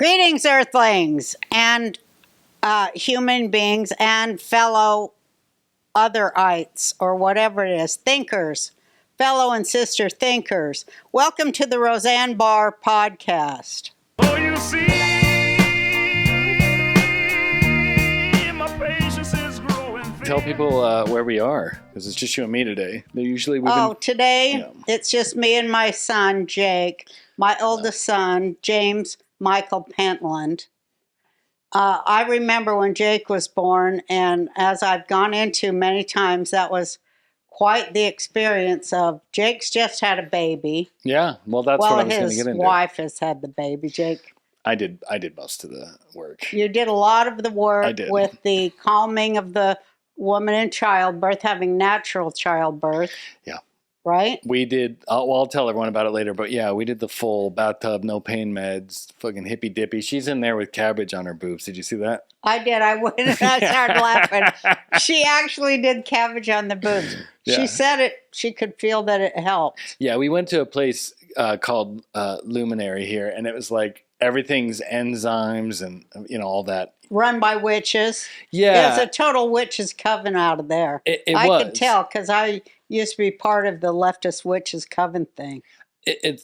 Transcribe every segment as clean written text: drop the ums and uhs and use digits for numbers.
Greetings, Earthlings, and human beings, and fellow otherites, or whatever it is, thinkers, fellow and sister thinkers. Welcome to the Roseanne Barr podcast. Oh, you see, my patience is growing. Tell people where we are, because it's just you and me today. Today it's just me and my son, Jake, my oldest son, James Michael Pentland. I remember when Jake was born, and as I've gone into many times, that was quite the experience of Jake's just had a baby. Yeah, well, that's what I was going to get into. His wife has had the baby, Jake. I did most of the work. You did a lot of the work with the calming of the woman in childbirth, having natural childbirth. Yeah. Right? We did, I'll tell everyone about it later, but yeah, we did the full bathtub, no pain meds, fucking hippy dippy. She's in there with cabbage on her boobs. Did you see that? I did. I went and I started laughing. She actually did cabbage on the boobs. Yeah. She said she could feel that it helped. Yeah, we went to a place called Luminary here, and it was like everything's enzymes and, all that. Run by witches. Yeah. It's a total witches coven out of there. I could tell because I used to be part of the leftist witches coven thing.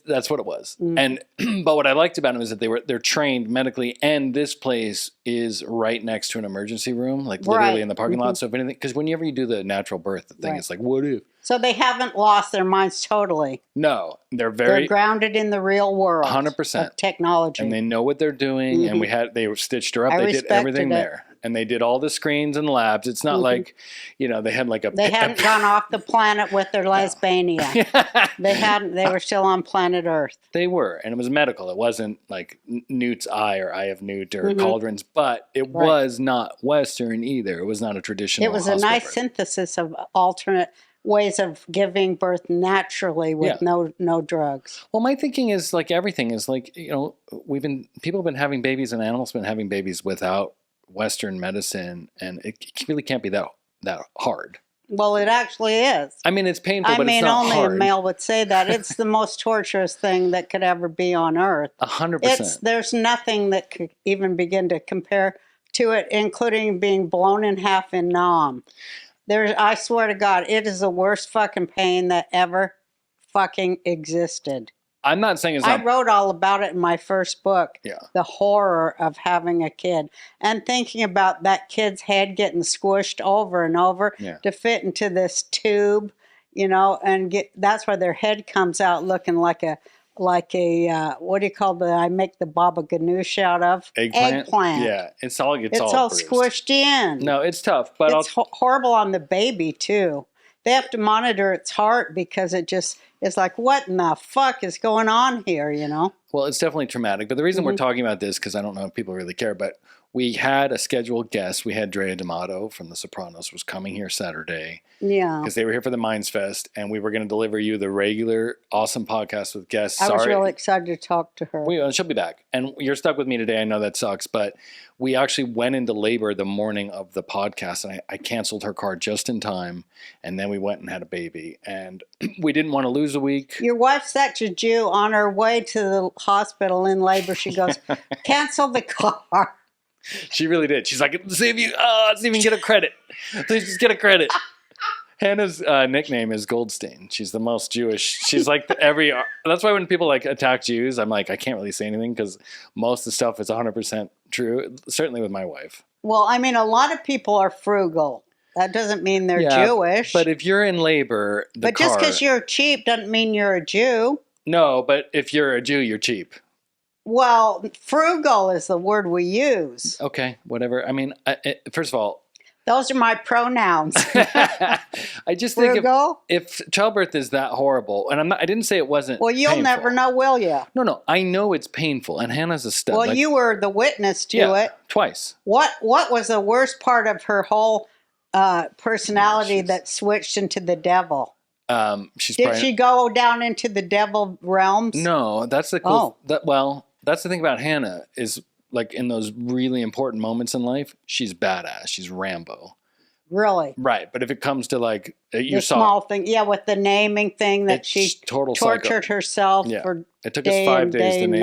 That's what it was. And but what I liked about them is that they're trained medically, and this place is right next to an emergency room, like literally in the parking lot. So if anything, because whenever you do the natural birth thing, it's like, what if? So they haven't lost their minds totally. No, they're grounded in the real world. 100% of technology, and they know what they're doing. And they stitched her up. They did everything there. And they did all the screens and labs. It's not like, they had like They hadn't gone off the planet with their lesbania. They hadn't. They were still on planet Earth. They were. And it was medical. It wasn't like Newt's Eye or Eye of Newt or Cauldrons. But it was not Western either. It was not a traditional It was a nice synthesis of alternate ways of giving birth naturally with no drugs. Well, my thinking is like everything is like, people have been having babies and animals have been having babies without Western medicine, and it really can't be that hard. Well, it actually is. I mean, it's painful, but it's not hard. Only a male would say that. It's the most torturous thing that could ever be on Earth. 100%. There's nothing that could even begin to compare to it, including being blown in half in Nam. I swear to God, it is the worst fucking pain that ever fucking existed. I'm not saying I wrote all about it in my first book, Yeah. The horror of having a kid, and thinking about that kid's head getting squished over and over to fit into this tube, that's why their head comes out looking like a what do you call I make the baba ganoush out of? Eggplant. Yeah, it's all squished in. No, it's tough, but it's horrible on the baby too. They have to monitor its heart because it's like, what in the fuck is going on here, Well, it's definitely traumatic. But the reason we're talking about this, because I don't know if people really care, but we had a scheduled guest. We had Drea D'Amato from The Sopranos was coming here Saturday. Yeah. Because they were here for the Minds Fest, and we were going to deliver you the regular awesome podcast with guests. I was really excited to talk to her. She'll be back. And you're stuck with me today. I know that sucks, but we actually went into labor the morning of the podcast, and I canceled her car just in time, and then we went and had a baby. And we didn't want to lose a week. Your wife's such a Jew. On her way to the hospital in labor, she goes, cancel the car. She really did. She's like, let's see if you can get a credit. Please just get a credit. Hannah's nickname is Goldstein. She's the most Jewish. She's like that's why when people like attack Jews, I'm like, I can't really say anything because most of the stuff is 100% true. Certainly with my wife. Well, I mean, a lot of people are frugal. That doesn't mean they're Jewish. But if you're in labor, just because you're cheap doesn't mean you're a Jew. No, but if you're a Jew, you're cheap. Well, frugal is the word we use. Okay, whatever. I mean, first of all, those are my pronouns. I just think if childbirth is that horrible, and I didn't say it wasn't. Well, you'll never know, will you? No, I know it's painful, and Hannah's a stud. Well, you were the witness to it twice. What was the worst part of her whole personality that switched into the devil? Did she go down into the devil realms? No, that's the cool. That's the thing about Hannah is like in those really important moments in life, she's badass. She's Rambo. Really? Right. But if it comes to like the small thing, with the naming thing that she tortured herself for it took us 5 days to name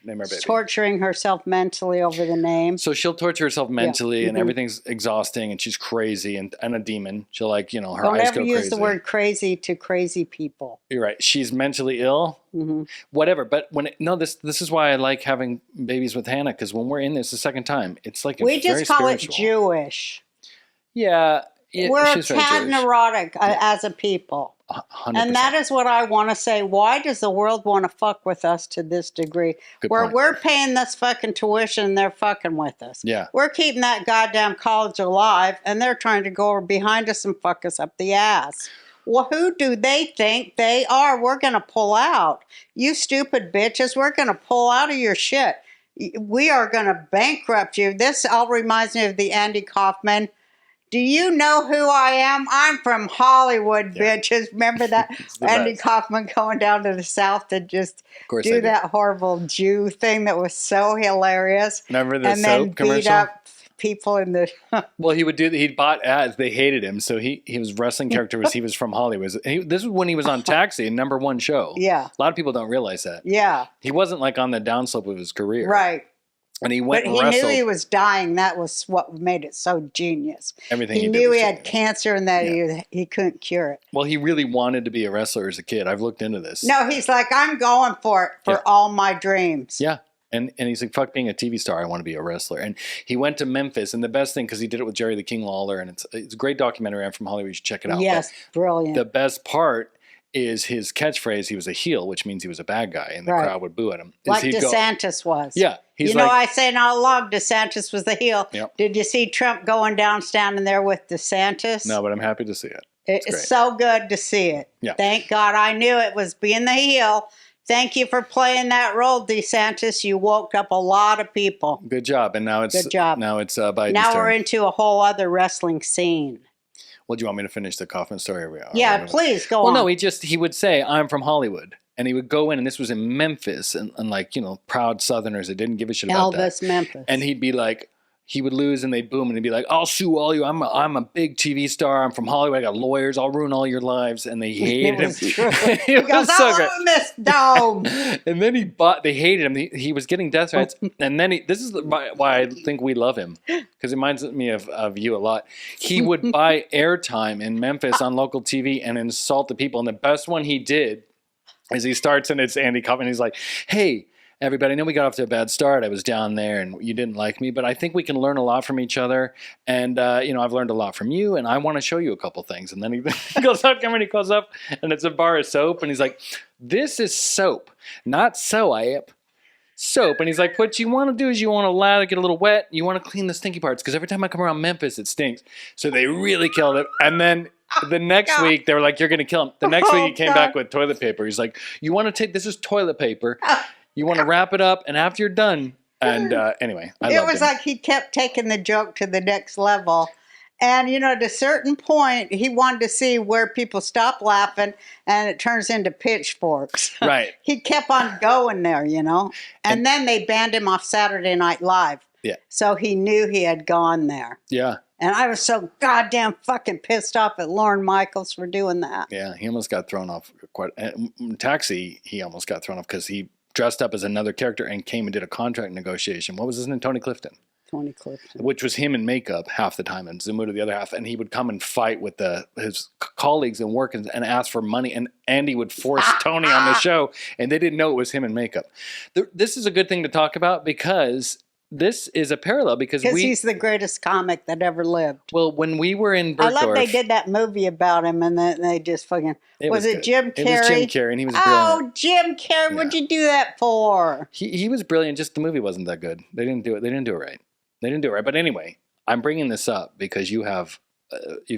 name our baby. Torturing herself mentally over the name. So she'll torture herself mentally, and Mhm. everything's exhausting, and she's crazy and a demon. She'll her Don't eyes ever go use crazy. the word crazy to crazy people. You're right. She's mentally ill. Mm-hmm. Whatever. But this is why I like having babies with Hannah, because when we're in this the second time, it's like We very just call spiritual. it Jewish. Yeah. We're she's very tad Jewish. neurotic as a people. 100%. And that is what I want to say. Why does the world want to fuck with us to this degree? Good Where point. we're paying this fucking tuition and they're fucking with us. Yeah. We're keeping that goddamn college alive and they're trying to go behind us and fuck us up the ass. Well, who do they think they are? We're going to pull out. You stupid bitches, we're going to pull out of your shit. We are going to bankrupt you. This all reminds me of the Andy Kaufman. Do you know who I am? I'm from Hollywood, bitches. Remember that? Andy best. Kaufman going down to the South to just course I do do. that horrible Jew thing that was so hilarious. Remember the and soap then beat commercial? up people in the... Well, he would do. He'd bought ads. They hated him, so he was wrestling character was he was from Hollywood. This was when he was on Taxi, #1 show. Yeah. A lot of people don't realize that. Yeah, He wasn't like on the downslope of his career. right. And he went But and he wrestled. knew he was dying. That was what made it so genius. Everything He he did knew was he had genius. cancer and that he couldn't cure it. Well, he really wanted to be a wrestler as a kid. I've looked into this. No, he's like, I'm going for it for Yeah. all my dreams. Yeah. And he's like, fuck being a TV star. I want to be a wrestler. And he went to Memphis. And the best thing, because he did it with Jerry the King Lawler. And it's a great documentary. I'm from Hollywood. You should check it out. Yes, brilliant. But the best part is his catchphrase. He was a heel, which means he was a bad guy. And the Right. crowd would boo at him. Is Like he'd go- DeSantis was. Yeah. He's You know, like, I say all along, DeSantis was the heel. Yep. Did you see Trump going down, standing there with DeSantis? no, but I'm happy to see it. It's great. so good to see it. Yeah. Thank God I knew it was being the heel. Thank you for playing that role, DeSantis. You woke up a lot of people. Good job. And now it's Good job. Now it's Biden's Now turn. we're into a whole other wrestling scene. Well, do you want me to finish the Kaufman story? Or Yeah, please go Well, on. no, he would say, I'm from Hollywood. And he would go in, and this was in Memphis, and like, proud Southerners that didn't give a shit about that. Elvis Memphis. And he'd be like, he would lose, and they'd boom, and he'd be like, I'll sue all you. I'm a big TV star. I'm from Hollywood. I got lawyers. I'll ruin all your lives. And they hated him. was true. It He goes, was so I'll great. own this dome. And then they hated him. He was getting death threats. And then this is why I think we love him, because it reminds me of you a lot. He would buy airtime in Memphis on local TV and insult the people. And the best one he did is he starts, and it's Andy Kaufman. He's like, hey, everybody, I know we got off to a bad start. I was down there and you didn't like me, but I think we can learn a lot from each other. And, I've learned a lot from you, and I want to show you a couple things. And then he goes up, and he goes up, and it's a bar of soap. And he's like, this is soap, not soap. Soap. And he's like, what you want to do is you want to allow it to get a little wet. You want to clean the stinky parts, because every time I come around Memphis, it stinks. So they really killed it. And then the next week, they were like, you're going to kill him. The next week, he came back with toilet paper. He's like, you want to take, this is toilet paper. You want to wrap it up, and after you're done. And anyway, It was like he kept taking the joke to the next level. And, at a certain point, he wanted to see where people stop laughing, and it turns into pitchforks. Right. He kept on going there, And then they banned him off Saturday Night Live. Yeah. So he knew he had gone there. Yeah. And I was so goddamn fucking pissed off at Lorne Michaels for doing that. Yeah. He almost got thrown off Taxi, he almost got thrown off because he dressed up as another character and came and did a contract negotiation. What was his name? Tony Clifton. Tony Clifton. Which was him in makeup half the time and Zumuda the other half. And he would come and fight with his colleagues and work and ask for money. And Andy would force Tony on the show, and they didn't know it was him in makeup. This is a good thing to talk about, because this is a parallel, because he's the greatest comic that ever lived. Well, when we were in Bergdorf, I love they did that movie about him, and then they just fucking... Was it good. Jim Carrey? It was Jim Carrey, and he was brilliant. Oh, Jim Carrey, what'd you do that for? He was brilliant, just the movie wasn't that good. They didn't do it right. But anyway, I'm bringing this up because you've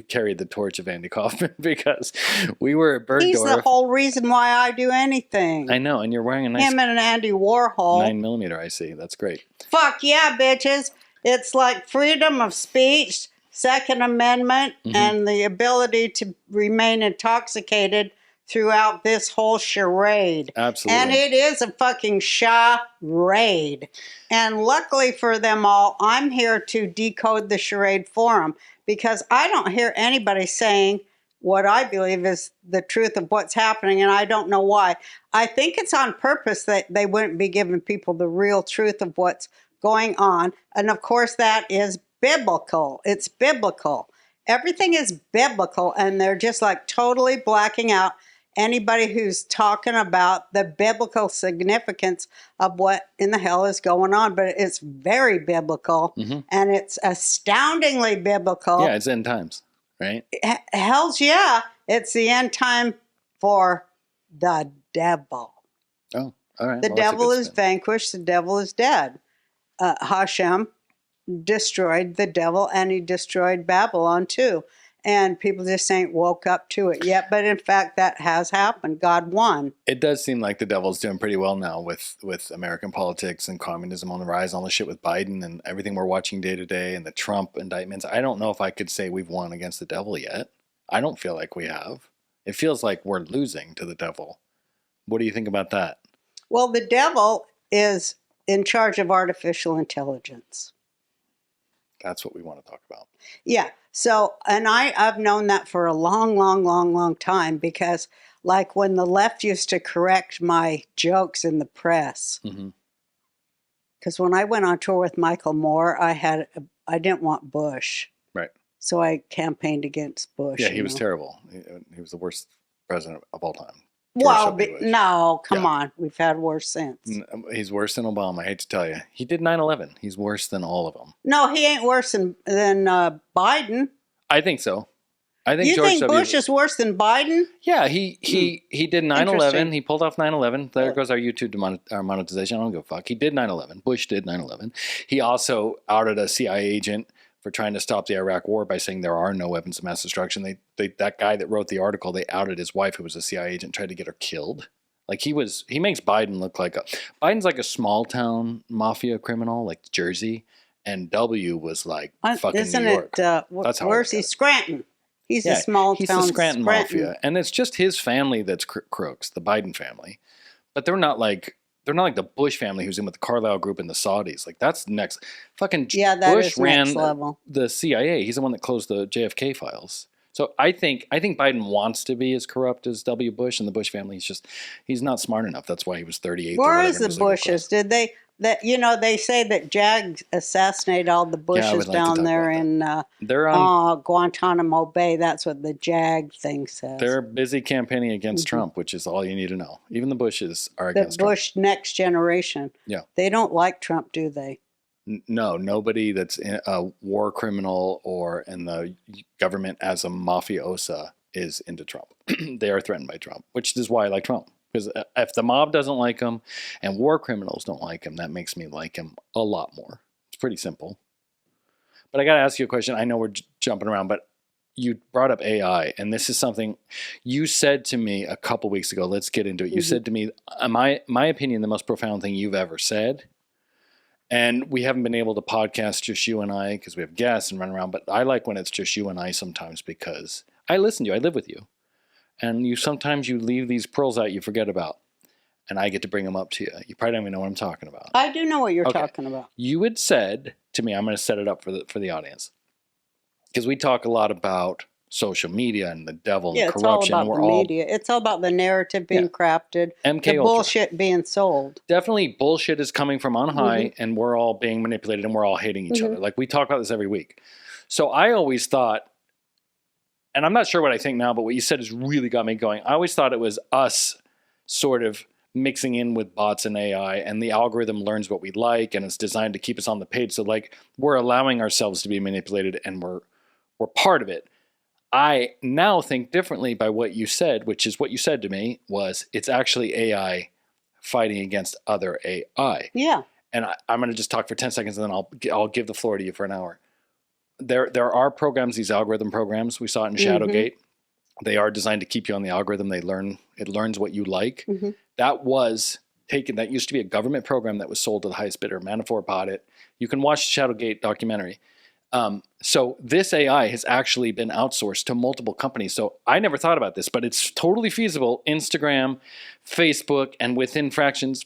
carried the torch of Andy Kaufman, because we were at Bergdorf. He's the whole reason why I do anything. I know, and you're wearing a nice Him and Andy Warhol. 9mm, I see. That's great. Fuck yeah, bitches. It's like freedom of speech, Second Amendment, and the ability to remain intoxicated throughout this whole charade. Absolutely. And it is a fucking charade. And luckily for them all, I'm here to decode the charade for them, because I don't hear anybody saying, what I believe is the truth of what's happening, and I don't know why. I think it's on purpose that they wouldn't be giving people the real truth of what's going on. And of course, that is biblical. It's biblical. Everything is biblical, and they're just like totally blacking out anybody who's talking about the biblical significance of what in the hell is going on. But it's very biblical, and it's astoundingly biblical. Yeah, it's end times, right? Hell's yeah. It's the end time for the devil. Oh, all right. The devil is vanquished. The devil is dead. Hashem destroyed the devil, and he destroyed Babylon too. And people just ain't woke up to it yet. But in fact, that has happened. God won. It does seem like the devil's doing pretty well now with American politics and communism on the rise, all the shit with Biden and everything we're watching day to day and the Trump indictments. I don't know if I could say we've won against the devil yet. I don't feel like we have. It feels like we're losing to the devil. What do you think about that? Well, the devil is in charge of artificial intelligence. That's what we want to talk about. Yeah. So, and I've known that for a long time, because like when the left used to correct my jokes in the press, because when I went on tour with Michael Moore, I didn't want Bush. Right. So I campaigned against Bush. Yeah, he was terrible. He was the worst president of all time. Well, no, come on. We've had worse since. He's worse than Obama, I hate to tell you. He did 9/11. He's worse than all of them. No, he ain't worse than Biden. I think so. I think You George think W. Bush is worse than Biden? Yeah, he did 9/11. Interesting. He pulled off 9/11. There goes our YouTube monetization. I don't give a fuck. He did 9/11. Bush did 9/11. He also outed a CIA agent for trying to stop the Iraq War by saying there are no weapons of mass destruction. That guy that wrote the article, they outed his wife, who was a CIA agent, tried to get her killed. Like he makes Biden look like Biden's like a small town mafia criminal, like Jersey, and W was like fucking Isn't New York. That's how where's he? Scranton. He's a small he's town. He's the Scranton mafia, and it's just his family that's crooks, the Biden family. But they're not like the Bush family who's in with the Carlyle Group and the Saudis. Like that's next. Fucking that Bush is ran next level. the CIA. He's the one that closed the JFK files. So I think Biden wants to be as corrupt as W. Bush, and the Bush family. He's not smart enough. That's why he was 38. Where is the Bushes? Did they? They say that JAG assassinated all the Bushes down there in Guantanamo Bay. That's what the JAG thing says. They're busy campaigning against Trump, which is all you need to know. Even the Bushes are against Trump. The Bush next generation. Yeah. They don't like Trump, do they? No, nobody that's a war criminal or in the government as a mafiosa is into Trump. They are threatened by Trump, which is why I like Trump. Because if the mob doesn't like him and war criminals don't like him, that makes me like him a lot more. It's pretty simple. But I got to ask you a question. I know we're jumping around, but you brought up AI, and this is something you said to me a couple weeks ago. Let's get into it. You said to me, my opinion, the most profound thing you've ever said. And we haven't been able to podcast just you and I because we have guests and run around. But I like when it's just you and I sometimes because I listen to you. I live with you. And sometimes you leave these pearls out you forget about. And I get to bring them up to you. You probably don't even know what I'm talking about. I do know what you're talking about. You had said to me, I'm going to set it up for the audience. Because we talk a lot about social media and the devil and corruption. It's all about the media. It's all about the narrative being crafted, the bullshit being sold. Definitely bullshit is coming from on high, and we're all being manipulated and we're all hating each other. Like we talk about this every week. So I always thought, and I'm not sure what I think now, but what you said has really got me going. I always thought it was us sort of mixing in with bots and AI, and the algorithm learns what we like, and it's designed to keep us on the page. So like we're allowing ourselves to be manipulated, and we're part of it. I now think differently by what you said, which is what you said to me was it's actually AI fighting against other AI. Yeah. And I'm going to just talk for 10 seconds, and then I'll give the floor to you for an hour. There are programs, these algorithm programs. We saw it in Shadowgate. They are designed to keep you on the algorithm. It learns what you like. That used to be a government program that was sold to the highest bidder. Manafort bought it. You can watch the Shadowgate documentary. So this AI has actually been outsourced to multiple companies. So I never thought about this, but it's totally feasible. Instagram, Facebook, and within factions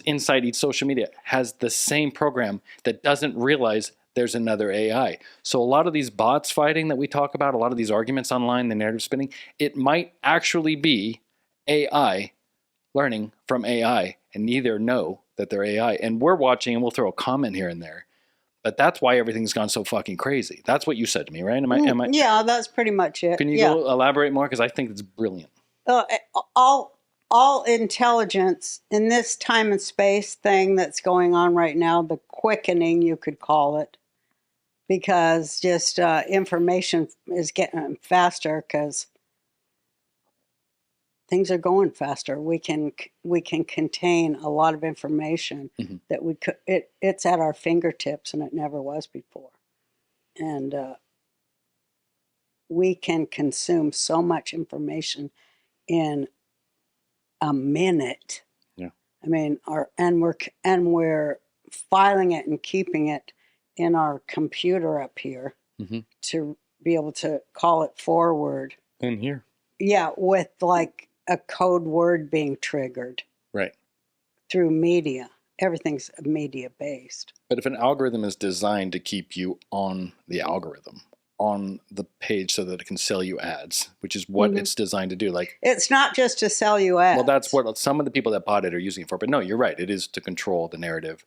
inside each social media has the same program that doesn't realize there's another AI. So a lot of these bots fighting that we talk about, a lot of these arguments online, the narrative spinning, it might actually be AI learning from AI, and neither know that they're AI. And we're watching, and we'll throw a comment here and there. But that's why everything's gone so fucking crazy. That's what you said to me, right? Am I? Yeah, that's pretty much it. Can you go elaborate more? Because I think it's brilliant. All intelligence in this time and space thing that's going on right now, the quickening, you could call it, because just information is getting faster because things are going faster. We can contain a lot of information that we could. It's at our fingertips, and it never was before. And we can consume so much information in a minute. Yeah. I mean, we're filing it and keeping it in our computer up here to be able to call it forward. In here. Yeah, with like a code word being triggered. Right. Through media. Everything's media based. But if an algorithm is designed to keep you on the algorithm, on the page so that it can sell you ads, which is what it's designed to do. Like, it's not just to sell you ads. Well, that's what some of the people that bought it are using it for. But no, you're right. It is to control the narrative.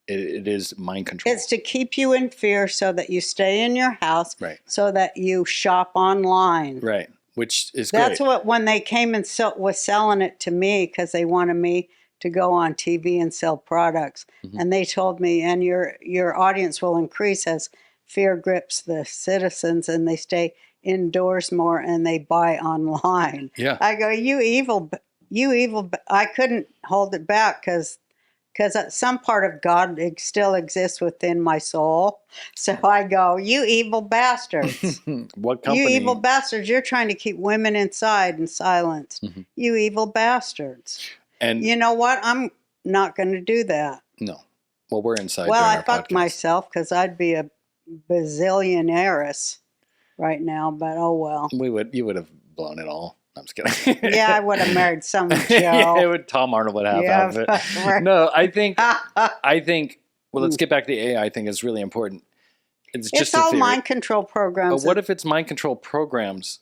It is mind control. It's to keep you in fear so that you stay in your house. Right. So that you shop online. Right. Which is That's great. what, when they came and was selling it to me, because they wanted me to go on TV and sell products. And they told me, and your audience will increase as fear grips the citizens and they stay indoors more and they buy online. Yeah. I go, you evil. I couldn't hold it back because some part of God still exists within my soul. So I go, you evil bastards. What company? You evil bastards. You're trying to keep women inside and silenced. You evil bastards. And you know what? I'm not going to do that. No. Well, we're inside. Well, I our fucked podcast. myself because I'd be a bazillionaires right now, but oh well. You would have blown it all. I'm just kidding. Yeah, I would have married some Joe. Yeah, Tom Arnold would have half of it. Right. No, I think. Well, let's get back to the AI. I think is really important. It's just all a theory. mind control programs. But what if it's mind control programs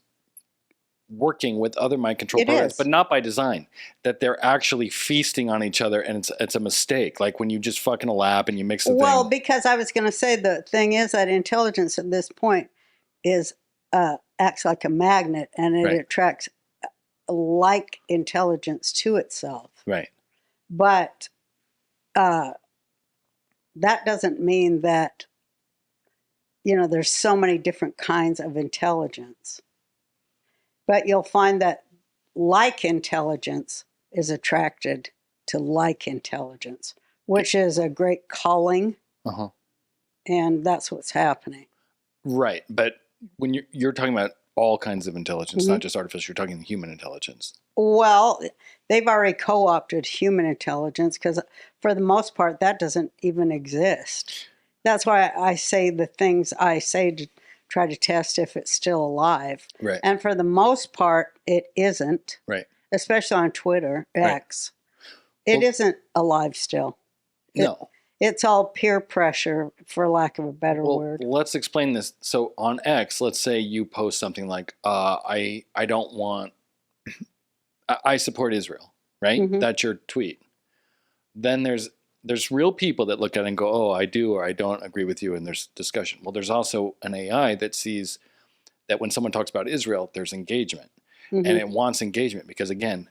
working with other mind control programs, is. but not by design? That they're actually feasting on each other, and it's a mistake. Like when you just fucking a lab and you mix the thing. Well, because I was going to say the thing is that intelligence at this point is acts like a magnet, and it attracts like intelligence to itself. Right. But that doesn't mean that, there's so many different kinds of intelligence. But you'll find that like intelligence is attracted to like intelligence, which is a great calling. And that's what's happening. Right. But when you're talking about all kinds of intelligence, not just artificial, you're talking human intelligence. Well, they've already co-opted human intelligence because for the most part, that doesn't even exist. That's why I say the things I say to try to test if it's still alive. Right. And for the most part, it isn't. Right. Especially on Twitter, X. It isn't alive still. No. It's all peer pressure, for lack of a better word. Let's explain this. So on X, let's say you post something like, I don't want, I support Israel, right? That's your tweet. Then there's real people that look at it and go, oh, I do or I don't agree with you, and there's discussion. Well, there's also an AI that sees that when someone talks about Israel, there's engagement. And it wants engagement because, again,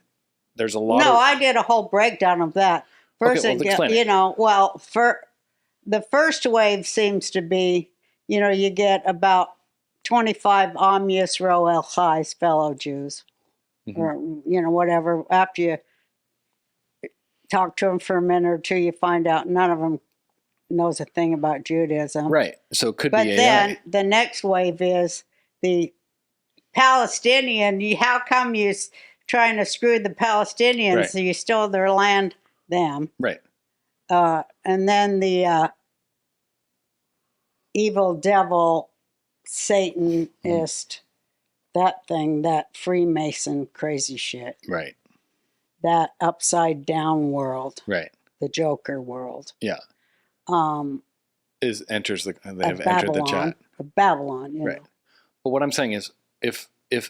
there's a lot of... No, I did a whole breakdown of that. First, explain it. for the first wave seems to be, you get about 25 Am Yisrael El Chai's fellow Jews, or, whatever. After you talk to them for a minute or two, you find out none of them knows a thing about Judaism. Right. So it could be AI. But then the next wave is the Palestinian. How come you're trying to screw the Palestinians? Right. So you stole their land, them. Right. And then the evil devil, Satanist, that thing, that Freemason crazy shit. Right. That upside down world. Right. The Joker world. Yeah. enters the they of have entered the Babylon. chat. Of Babylon, you Right. know. But what I'm saying is, if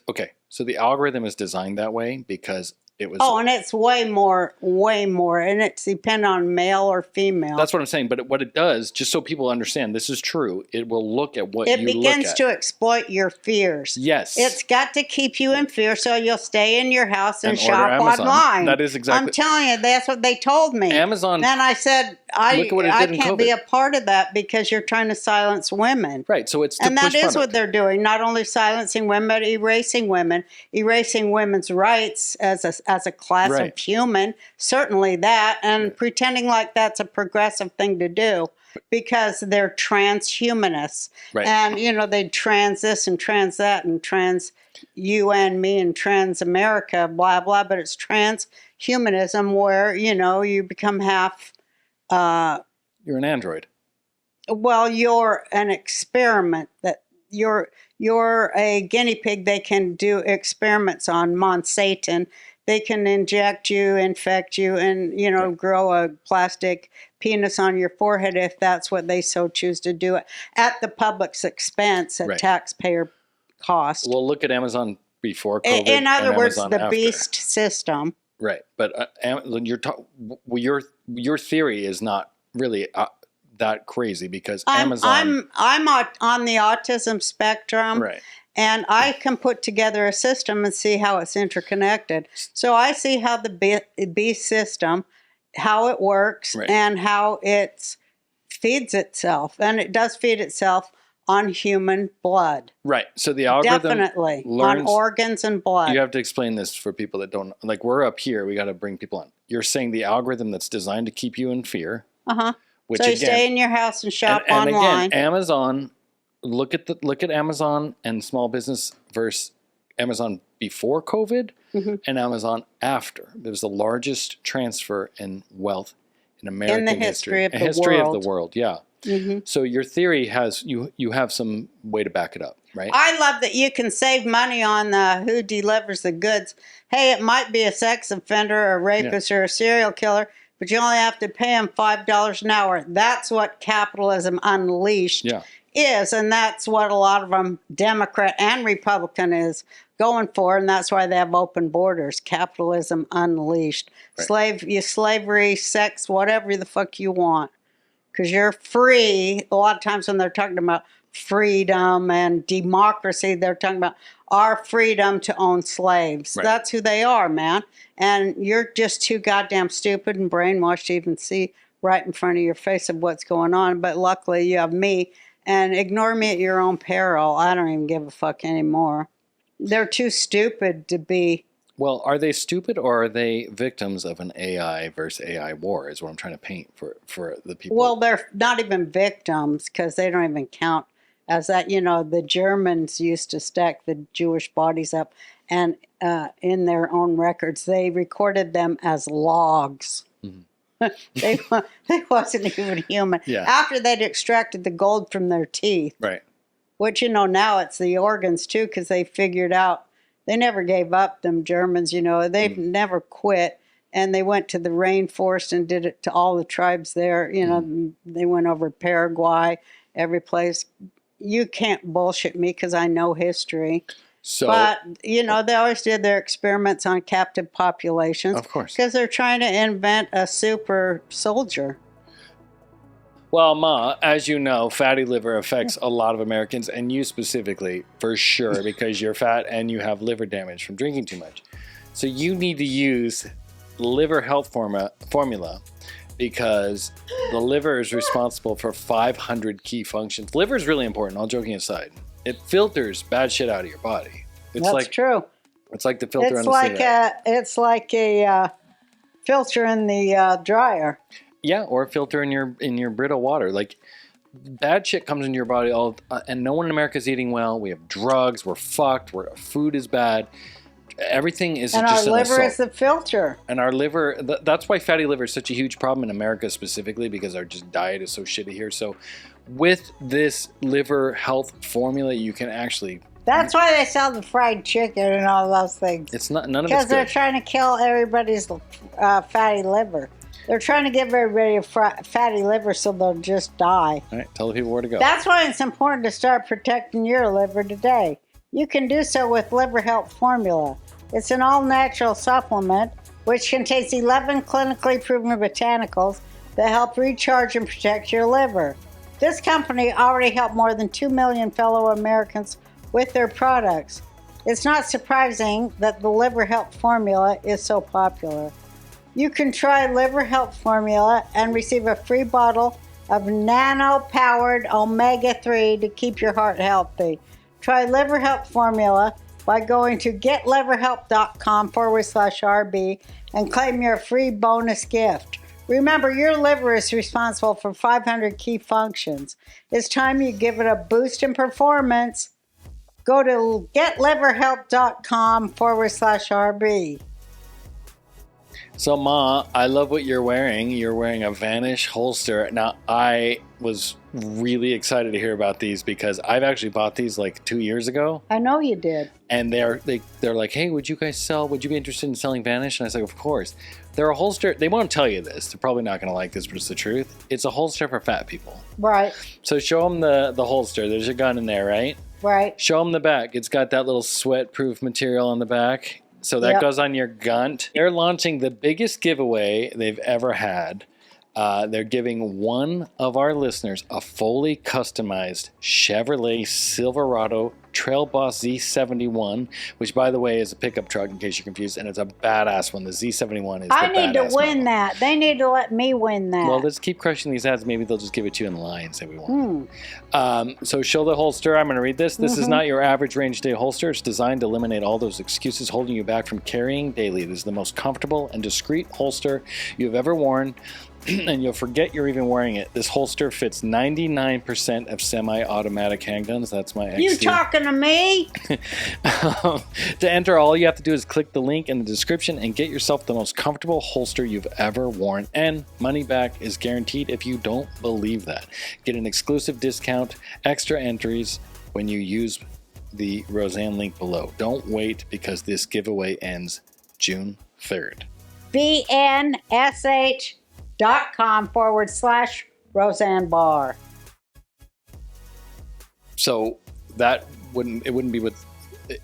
okay, so the algorithm is designed that way because it was. Oh, and it's way more, and it's depend on male or female. That's what I'm saying. But what it does, just so people understand, this is true. It will look at what it you look begins at. to exploit your fears. Yes. It's got to keep you in fear so you'll stay in your house and And shop order Amazon. online. That is exactly. I'm telling you, that's what they told me. Amazon. And I said, Look at what it I did in can't be COVID. a part of that because you're trying to silence women. Right. So it's to And that push is product. what they're doing. Not only silencing women, but erasing women's rights as a class Right. of human. Certainly that, and pretending like that's a progressive thing to do because they're transhumanists. Right. And they trans this and trans that and trans you and me and trans America, blah blah. But it's transhumanism where you become half. You're an android. Well, you're an experiment that you're a guinea pig. They can do experiments on Satan. They can inject you, infect you, and grow a plastic penis on your forehead if that's what they so choose to do at the public's expense, at Right. taxpayer cost. Well, look at Amazon before COVID. In other and words, Amazon the after. beast system. Right. But your theory is not really that crazy because Amazon. I'm on the autism spectrum. Right. And I can put together a system and see how it's interconnected. So I see how the beast system, how it works, Right. and how it feeds itself. And it does feed itself on human blood. Right. So the algorithm Definitely. learns. On organs and blood. You have to explain this for people that don't like. We're up here. We got to bring people on. You're saying the algorithm that's designed to keep you in fear. Uh-huh. Which So you again, stay in your house and shop and online. again, Amazon. Look at Amazon and small business versus Amazon before COVID and Amazon after. It was the largest transfer in wealth in American history of the history world. of the world. Yeah. So your theory has you have some way to back it up, right? I love that you can save money on who delivers the goods. Hey, it might be a sex offender, a rapist, or a serial killer, but you only have to pay them $5 an hour. That's what capitalism unleashed is, and that's what a lot of them, Democrat and Republican, is going for, and that's why they have open borders. Capitalism unleashed. Right. Slavery, sex, whatever the fuck you want. Because you're free. A lot of times when they're talking about freedom and democracy, they're talking about our freedom to own slaves. Right. That's who they are, man. And you're just too goddamn stupid and brainwashed to even see right in front of your face of what's going on. But luckily you have me. And ignore me at your own peril. I don't even give a fuck anymore. They're too stupid to be. Well, are they stupid or are they victims of an AI versus AI war? Is what I'm trying to paint for the people. Well, they're not even victims because they don't even count as that. The Germans used to stack the Jewish bodies up, and in their own records, they recorded them as logs. Mm-hmm. they wasn't even human. Yeah. After they'd extracted the gold from their teeth. Right. Which, now it's the organs, too, because they figured out they never gave up, them Germans, they've never quit. And they went to the rainforest and did it to all the tribes there. They went over Paraguay, every place. You can't bullshit me because I know history. But, they always did their experiments on captive populations. Of course. Because they're trying to invent a super soldier. Well, Ma, as you know, fatty liver affects a lot of Americans, and you specifically, for sure, because you're fat and you have liver damage from drinking too much. So you need to use liver health formula because the liver is responsible for 500 key functions. Liver is really important, all joking aside. It filters bad shit out of your body. That's true. It's like the filter on the cigarette. It's like a filter in the dryer. Yeah, or a filter in your brittle water. Like, bad shit comes into your body and no one in America is eating well. We have drugs. We're fucked. Our food is bad. Everything is and just our an liver assault. is the filter. And our liver, that's why fatty liver is such a huge problem in America specifically, because our just diet is so shitty here. So with this liver health formula, you can actually... That's why they sell the fried chicken and all those things. It's not none of it's because they're good. trying to kill everybody's fatty liver. They're trying to give everybody a fatty liver so they'll just die. All right, tell the people where to go. That's why it's important to start protecting your liver today. You can do so with Liver Health Formula. It's an all-natural supplement which contains 11 clinically proven botanicals that help recharge and protect your liver. This company already helped more than 2 million fellow Americans with their products. It's not surprising that the Liver Health Formula is so popular. You can try Liver Health Formula and receive a free bottle of nano-powered omega-3 to keep your heart healthy. Try Liver Health Formula by going to getliverhelp.com/RB and claim your free bonus gift. Remember, your liver is responsible for 500 key functions. It's time you give it a boost in performance. Go to getliverhelp.com/RB. So, Ma, I love what you're wearing. You're wearing a Vanish holster. Now, I was really excited to hear about these because I've actually bought these like 2 years ago. I know you did. And they're like, hey, would you be interested in selling Vanish? And I was like, of course. They're a holster. They won't tell you this. They're probably not going to like this, but it's the truth. It's a holster for fat people. Right. So show them the holster. There's your gun in there, right? Right. Show them the back. It's got that little sweat-proof material on the back. So that goes on your gun. They're launching the biggest giveaway they've ever had. They're giving one of our listeners a fully customized Chevrolet Silverado Trail Boss Z71, which, by the way, is a pickup truck, in case you're confused, and it's a badass one. The Z71 is I need to model. win that. They need to let me win that. Well, let's keep crushing these ads. Maybe they'll just give it to you in the line and say we won. So show the holster. I'm going to read this. This is not your average range day holster. It's designed to eliminate all those excuses holding you back from carrying daily. It is the most comfortable and discreet holster you've ever worn. And you'll forget you're even wearing it. This holster fits 99% of semi-automatic handguns. That's my XD. You talking to me? To enter, all you have to do is click the link in the description and get yourself the most comfortable holster you've ever worn. And money back is guaranteed if you don't believe that. Get an exclusive discount, extra entries when you use the Roseanne link below. Don't wait because this giveaway ends June 3rd. VNSH.com/Roseanne Barr. So it wouldn't be with,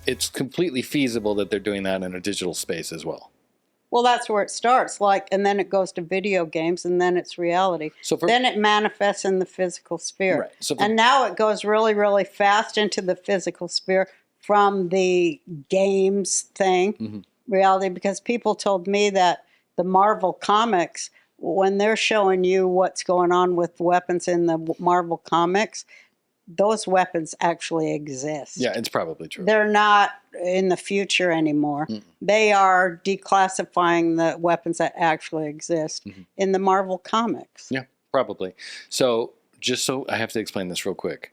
it's completely feasible that they're doing that in a digital space as well. Well, that's where it starts, and then it goes to video games, and then it's reality. Then it manifests in the physical sphere. Right. And now it goes really, really fast into the physical sphere from the games thing, reality, because people told me that the Marvel comics, when they're showing you what's going on with weapons in the Marvel comics, those weapons actually exist. Yeah, it's probably true. They're not in the future anymore. They are declassifying the weapons that actually exist in the Marvel comics. Yeah, probably. So I have to explain this real quick.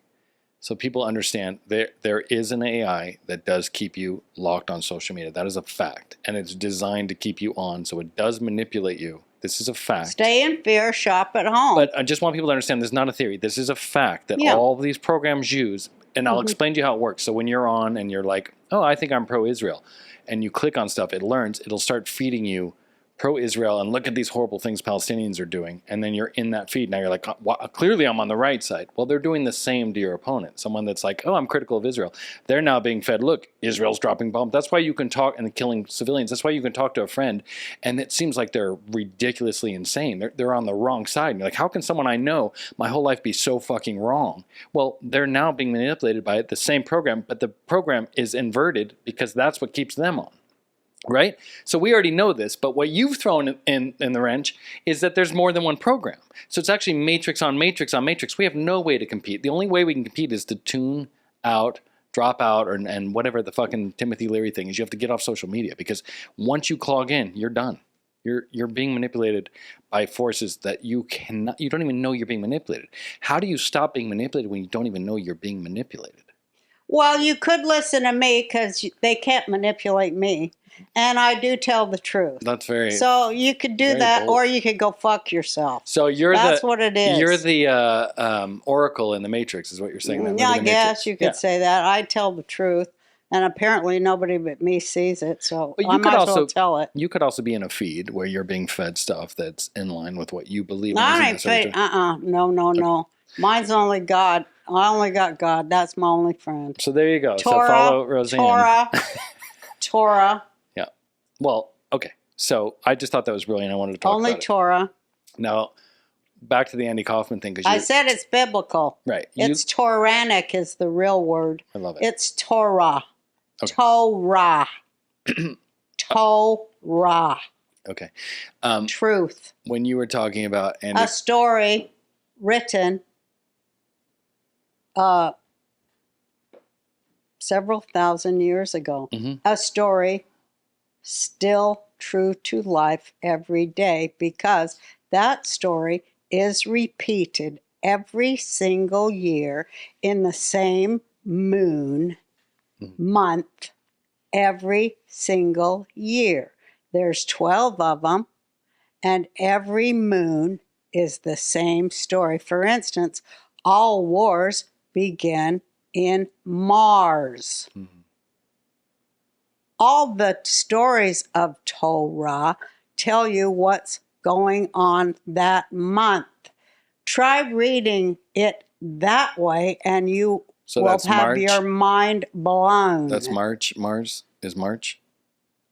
So people understand there is an AI that does keep you locked on social media. That is a fact. And it's designed to keep you on, so it does manipulate you. This is a fact. Stay in fear, shop at home. But I just want people to understand this is not a theory. This is a fact that all of these programs use. And I'll explain to you how it works. So when you're on and you're like, oh, I think I'm pro-Israel, and you click on stuff, it'll start feeding you pro-Israel and look at these horrible things Palestinians are doing. And then you're in that feed. Now you're like, clearly I'm on the right side. Well, they're doing the same to your opponent. Someone that's like, oh, I'm critical of Israel. They're now being fed, look, Israel's dropping bombs. That's why you can talk and killing civilians. That's why you can talk to a friend. And it seems like they're ridiculously insane. They're on the wrong side. And you're like, how can someone I know my whole life be so fucking wrong? Well, they're now being manipulated by the same program, but the program is inverted because that's what keeps them on. Right? So we already know this, but what you've thrown in the wrench is that there's more than one program. So it's actually matrix on matrix on matrix. We have no way to compete. The only way we can compete is to tune out, drop out, and whatever the fucking Timothy Leary thing is. You have to get off social media because once you clog in, you're done. You're being manipulated by forces that you don't even know you're being manipulated. How do you stop being manipulated when you don't even know you're being manipulated? Well, you could listen to me because they can't manipulate me. And I do tell the truth. That's very. So you could do that, bold. or you could go fuck yourself. So that's what it is. You're the Oracle in the Matrix, is what you're saying. Yeah, I guess you could say that. I tell the truth. And apparently nobody but me sees it, so But I might as well tell it. You could also be in a feed where you're being fed stuff that's in line with what you believe. No, and I isn't ain't necessarily fake. true. No. Mine's only God. I only got God. That's my only friend. So there you go. Torah, so follow Roseanne. Torah. Yeah. Well, okay. So I just thought that was brilliant. I wanted to talk Only about Torah. it. Now, back to the Andy Kaufman thing. I said it's biblical. Right. It's Toranic is the real word. I love it. It's Torah. Okay. Torah. Torah. Okay. Truth. When you were talking about Andy, A story written several thousand years ago. Mm-hmm. A story still true to life every day because that story is repeated every single year in the same moon month every single year. There's 12 of them, and every moon is the same story. For instance, all wars begin in Mars. Mm-hmm. All the stories of Torah tell you what's going on that month. Try reading it that way, and you So will that's have March? your mind blown. That's March. Mars is March.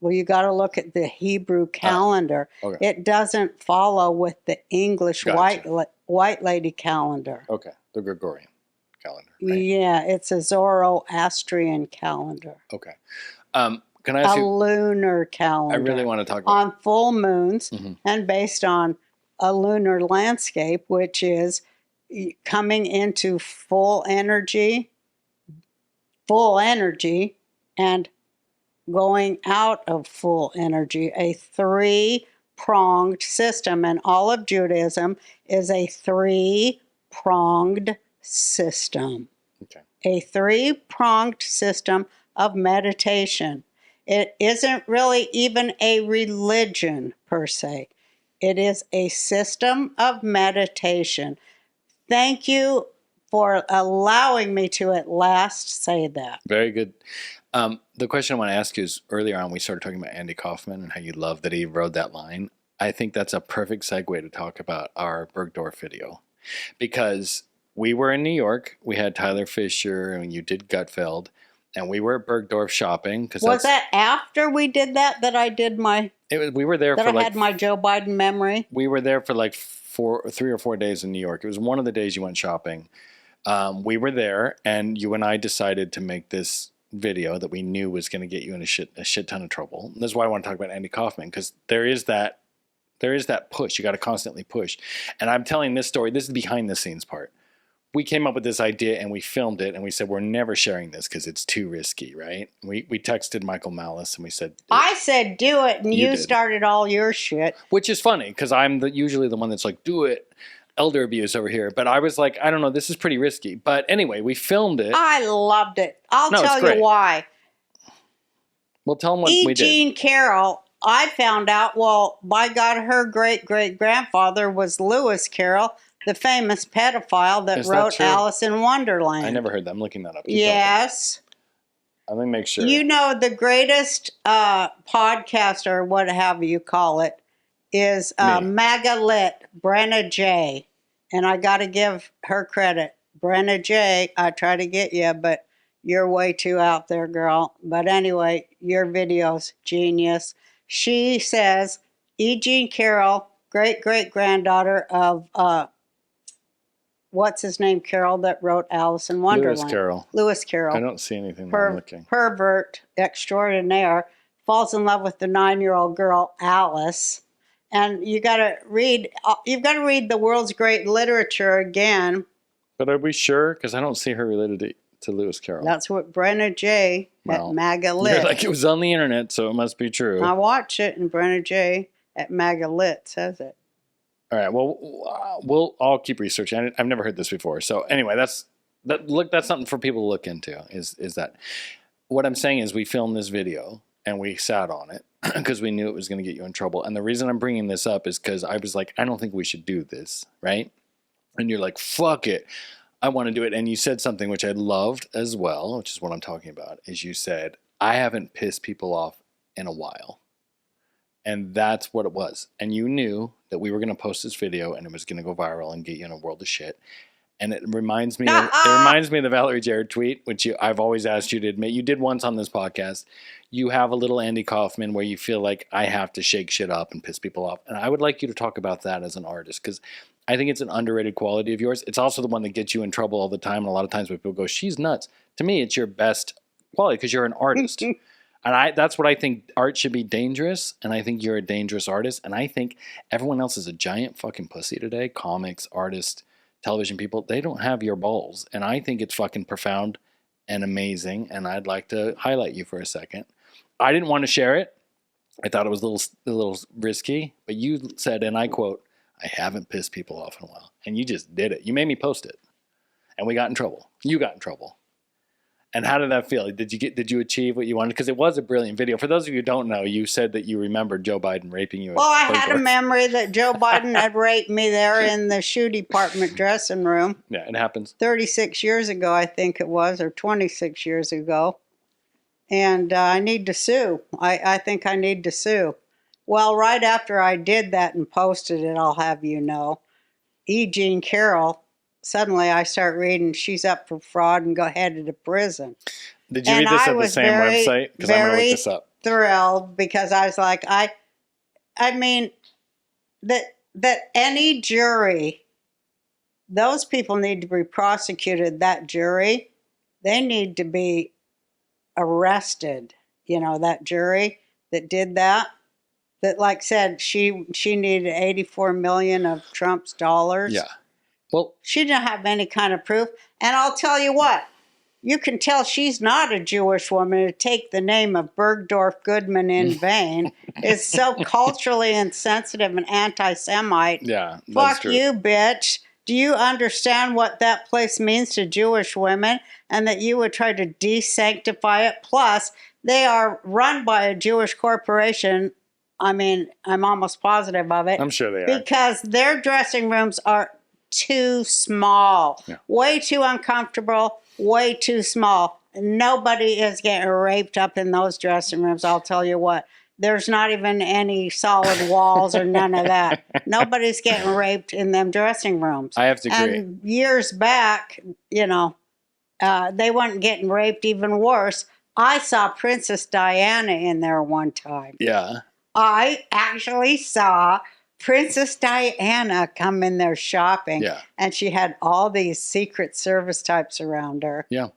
Well, you got to look at the Hebrew calendar. Okay. It doesn't follow with the English Gotcha. white lady calendar. Okay. The Gregorian calendar. Right? Yeah, it's a Zoroastrian calendar. Okay. Can I ask A you? lunar calendar. I really want to talk about. On full moons Mhm. and based on a lunar landscape, which is coming into full energy, and going out of full energy, a three-pronged system. And all of Judaism is a three-pronged system. Okay. A three-pronged system of meditation. It isn't really even a religion per se. It is a system of meditation. Thank you for allowing me to at last say that. Very good. The question I want to ask you is earlier on we started talking about Andy Kaufman and how you love that he wrote that line. I think that's a perfect segue to talk about our Bergdorf video because we were in New York. We had Tyler Fisher and you did Gutfeld, and we were at Bergdorf shopping. Was that after we did that I did my We were there that for I had my Joe Biden memory? We were there for like 3 or 4 days in New York. It was one of the days you went shopping. We were there, and you and I decided to make this video that we knew was going to get you in a shit ton of trouble. And that's why I want to talk about Andy Kaufman, because there is that push. You got to constantly push. And I'm telling this story. This is the behind the scenes part. We came up with this idea and we filmed it and we said we're never sharing this because it's too risky, right? We texted Michael Malice and we said I said do it, and you did. started all your shit. Which is funny because I'm usually the one that's like, do it. Elder abuse over here. But I was like, I don't know, this is pretty risky. But anyway, we filmed it. I loved it. I'll No, it's tell great. you why. Well, tell them what we did. Jean Carroll, I found out, well, by God, her great-great-grandfather was Lewis Carroll, the famous pedophile that Is that wrote true? Alice in Wonderland. I never heard that. I'm looking that up. Keep Yes. talking. Let me make sure. You know, the greatest podcast, or what have you call it, is Me. MAGA Lit, Brenna J. And I got to give her credit. Brenna J, I try to get you, but you're way too out there, girl. But anyway, your video's genius. She says, E. Jean Carroll, great-great-granddaughter of, what's his name, Carroll, that wrote Alice in Wonderland? Lewis Carroll. Lewis Carroll. I don't see anything when I'm looking. Pervert extraordinaire, falls in love with the 9-year-old girl, Alice. And you've got to read the world's great literature again. But are we sure? Because I don't see her related to Lewis Carroll. That's what Brenna J at MAGA Lit. You're like, it was on the internet, so it must be true. I watch it, and Brenna J at MAGA Lit says it. All right. Well, I'll keep researching. I've never heard this before. So anyway, that's something for people to look into. Is that what I'm saying? Is we filmed this video and we sat on it because we knew it was going to get you in trouble. And the reason I'm bringing this up is because I was like, I don't think we should do this, right? And you're like, fuck it. I want to do it. And you said something which I loved as well, which is what I'm talking about, is you said, I haven't pissed people off in a while. And that's what it was. And you knew that we were going to post this video and it was going to go viral and get you in a world of shit. And it reminds me of the Valerie Jarrett tweet, which I've always asked you to admit. You did once on this podcast. You have a little Andy Kaufman where you feel like I have to shake shit up and piss people off. And I would like you to talk about that as an artist, because I think it's an underrated quality of yours. It's also the one that gets you in trouble all the time. And a lot of times when people go, she's nuts. To me, it's your best quality because you're an artist. And that's what I think. Art should be dangerous. And I think you're a dangerous artist. And I think everyone else is a giant fucking pussy today. Comics, artists, television people. They don't have your balls. And I think it's fucking profound and amazing. And I'd like to highlight you for a second. I didn't want to share it. I thought it was a little risky. But you said, and I quote, I haven't pissed people off in a while. And you just did it. You made me post it. And we got in trouble. You got in trouble. And how did that feel? Did you achieve what you wanted? Because it was a brilliant video. For those of you who don't know, you said that you remembered Joe Biden raping you. Well, I had a memory that Joe Biden had raped me there in the shoe department dressing room. Yeah, it happens. 36 years ago, I think it was, or 26 years ago. And I need to sue. I think I need to sue. Well, right after I did that and posted it, I'll have you know, E. Jean Carroll, suddenly I start reading she's up for fraud and headed to prison. Did you read this at the same website? Because I'm going to look this up. Thrilled because I was like, I mean, that any jury, those people need to be prosecuted. That jury, they need to be arrested. You know, that jury that did that. That, like said, she needed 84 million of Trump's dollars. Yeah. Well, she didn't have any kind of proof. And I'll tell you what, you can tell she's not a Jewish woman to take the name of Bergdorf Goodman in vain. Is so culturally insensitive and anti-Semite. Yeah, that's Fuck true. you, bitch. Do you understand what that place means to Jewish women and that you would try to desanctify it? Plus, they are run by a Jewish corporation. I mean, I'm almost positive of it. I'm sure they are. Because their dressing rooms are too small. Yeah. Way too uncomfortable, way too small. Nobody is getting raped up in those dressing rooms, I'll tell you what. There's not even any solid walls or none of that. Nobody's getting raped in them dressing rooms. I have to agree. And years back, you know, they weren't getting raped even worse. I saw Princess Diana in there one time. Yeah. I actually saw Princess Diana come in there shopping. Yeah. And she had all these Secret Service types around her. Yeah.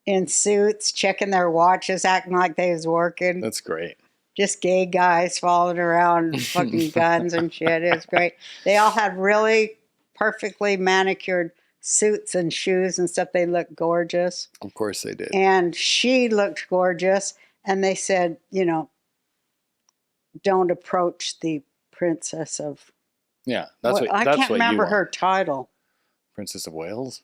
In suits, checking their watches, acting like they was working. That's great. Just gay guys following around with fucking guns and shit. It was great. They all had really perfectly manicured suits and shoes and stuff. They looked gorgeous. Of course they did. And she looked gorgeous. And they said, you know, don't approach the princess of... Yeah, that's what I that's can't what remember you her want. title. Princess of Wales?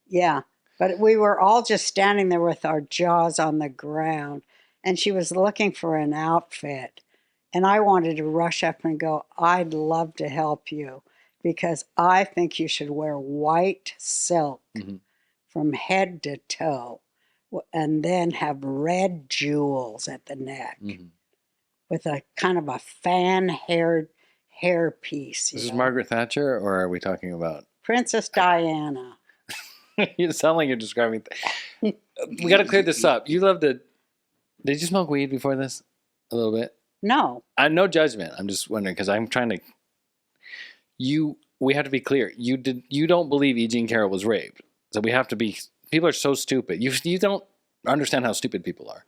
Yeah, but we were all just standing there with our jaws on the ground. And she was looking for an outfit. And I wanted to rush up and go, I'd love to help you. Because I think you should wear white silk from head to toe. And then have red jewels at the neck. With a kind of a fan-haired hairpiece. This is Margaret Thatcher, or are we talking about... Princess Diana. You sound like you're describing... We got to clear this up. You love to... Did you smoke weed before this? A little bit? No. No judgment. I'm just wondering, because I'm trying to... We have to be clear. You don't believe E. Jean Carroll was raped. So we have to be... People are so stupid. You don't understand how stupid people are.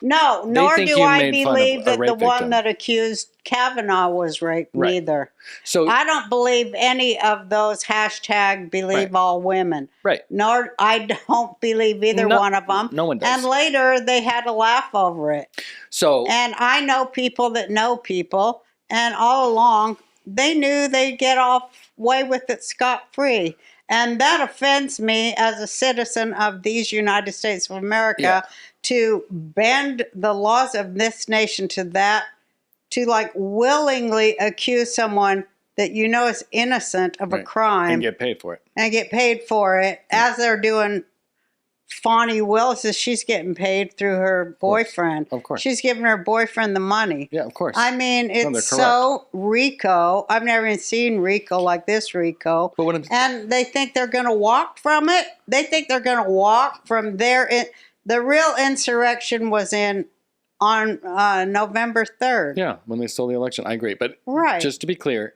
No, nor think do you I made fun of believe a that rape the one victim. that accused Kavanaugh was raped Right. neither. So I don't believe any of those hashtag believe Right. all women. Right. Nor I don't believe either one of them. No one does. And later they had a laugh over it. So And I know people that know people, and all along they knew they'd get off away with it scot-free. And that offends me as a citizen of these United States of America to bend the laws of this nation to that, to like willingly accuse someone that you know is innocent of a crime And get paid for it. as they're doing Fonnie Willis. She's getting paid through her boyfriend. Of course. She's giving her boyfriend the money. Yeah, of course. I mean, they're it's correct. so Rico. I've never even seen Rico like this Rico. But what I'm- And they think they're going to walk from it. They think they're going to walk from there. The real insurrection was on November 3rd. Yeah, when they stole the election. I agree. But Right. just to be clear,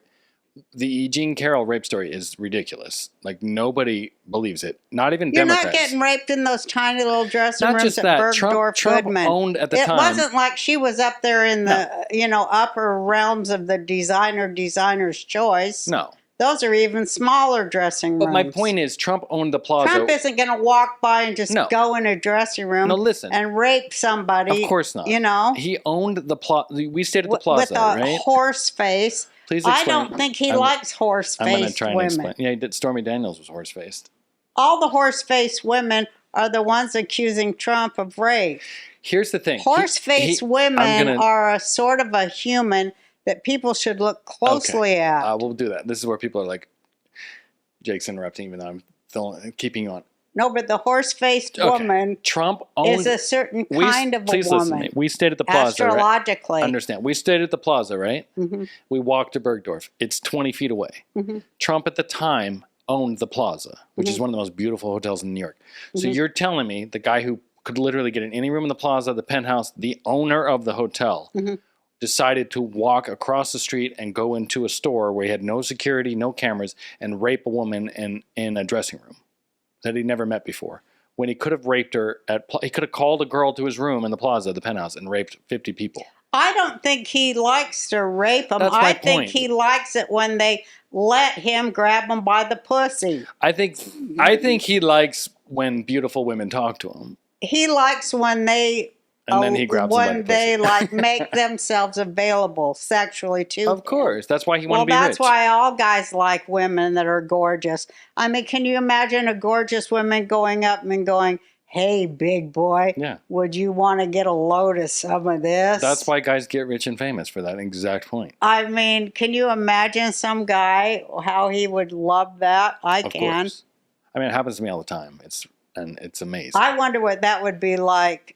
the E. Jean Carroll rape story is ridiculous. Like, nobody believes it. Not even You're Democrats. not getting raped in those tiny little dressing Not rooms just at that. Bergdorf Trump Goodman. owned at the it time. wasn't like she was up there in the upper realms of the designer's choice. No. Those are even smaller dressing rooms. But my point is, Trump owned the plaza. Trump isn't going to walk by and just No. go in a dressing room No, listen. and rape somebody. Of course not. You know? He owned the plaza. We stayed at the With plaza, a right? horse face. Please I explain. don't think he I'm- likes horse I'm going to faced try and women. explain. Yeah, he did. Stormy Daniels was horse-faced. All the horse faced women are the ones accusing Trump of rape. Here's the thing. Horse-faced women are a sort of a human that people should look closely at. We'll do that. This is where people are like, Jake's interrupting, even though I'm keeping you on. No, but the horse-faced woman Trump owned, is a certain kind of a please listen to woman. me. We stayed at the plaza, right? Astrologically. Understand. We stayed at the plaza, right? Mm-hmm. We walked to Bergdorf. It's 20 feet away. Mm-hmm. Trump at the time owned the plaza, which is one of the most beautiful hotels in New York. So you're telling me the guy who could literally get in any room in the plaza, the penthouse, the owner of the hotel, decided to walk across the street and go into a store where he had no security, no cameras, and rape a woman in a dressing room that he'd never met before. When he could have raped her he could have called a girl to his room in the plaza, the penthouse, and raped 50 people. I don't think he likes to rape them. That's my I think point. he likes it when they let him grab them by the pussy. I think he likes when beautiful women talk to him. He likes when they And then he grabs them by the when they pussy. like make themselves available sexually to Of course. That's why he wanted Well, to be rich. that's why all guys like women that are gorgeous. I mean, can you imagine a gorgeous woman going up and going, "Hey, big boy, Yeah. would you want to get a load of some of this?" That's why guys get rich and famous, for that exact point. I mean, can you imagine some guy how he would love that? I Of can. course. I mean, it happens to me all the time. It's amazing. I wonder what that would be like.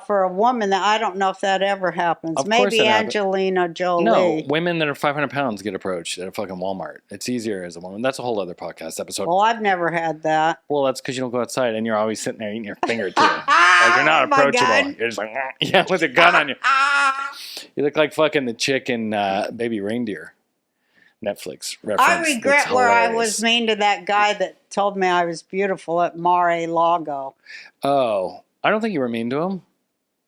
For a woman, that I don't know if that ever happens. Of course Maybe it happens. Angelina Jolie. No, women that are 500 pounds get approached at a fucking Walmart. It's easier as a woman. That's a whole other podcast episode. Well, I've never had that. Well, that's because you don't go outside and you're always sitting there eating your finger too. Like, you're not My approachable. gun. You're just like, yeah, with a gun on you. Ah! You look like fucking the chick in Baby Reindeer. Netflix reference. I regret It's where I hilarious. was mean to that guy that told me I was beautiful at Mar-a-Lago. Oh, I don't think you were mean to him.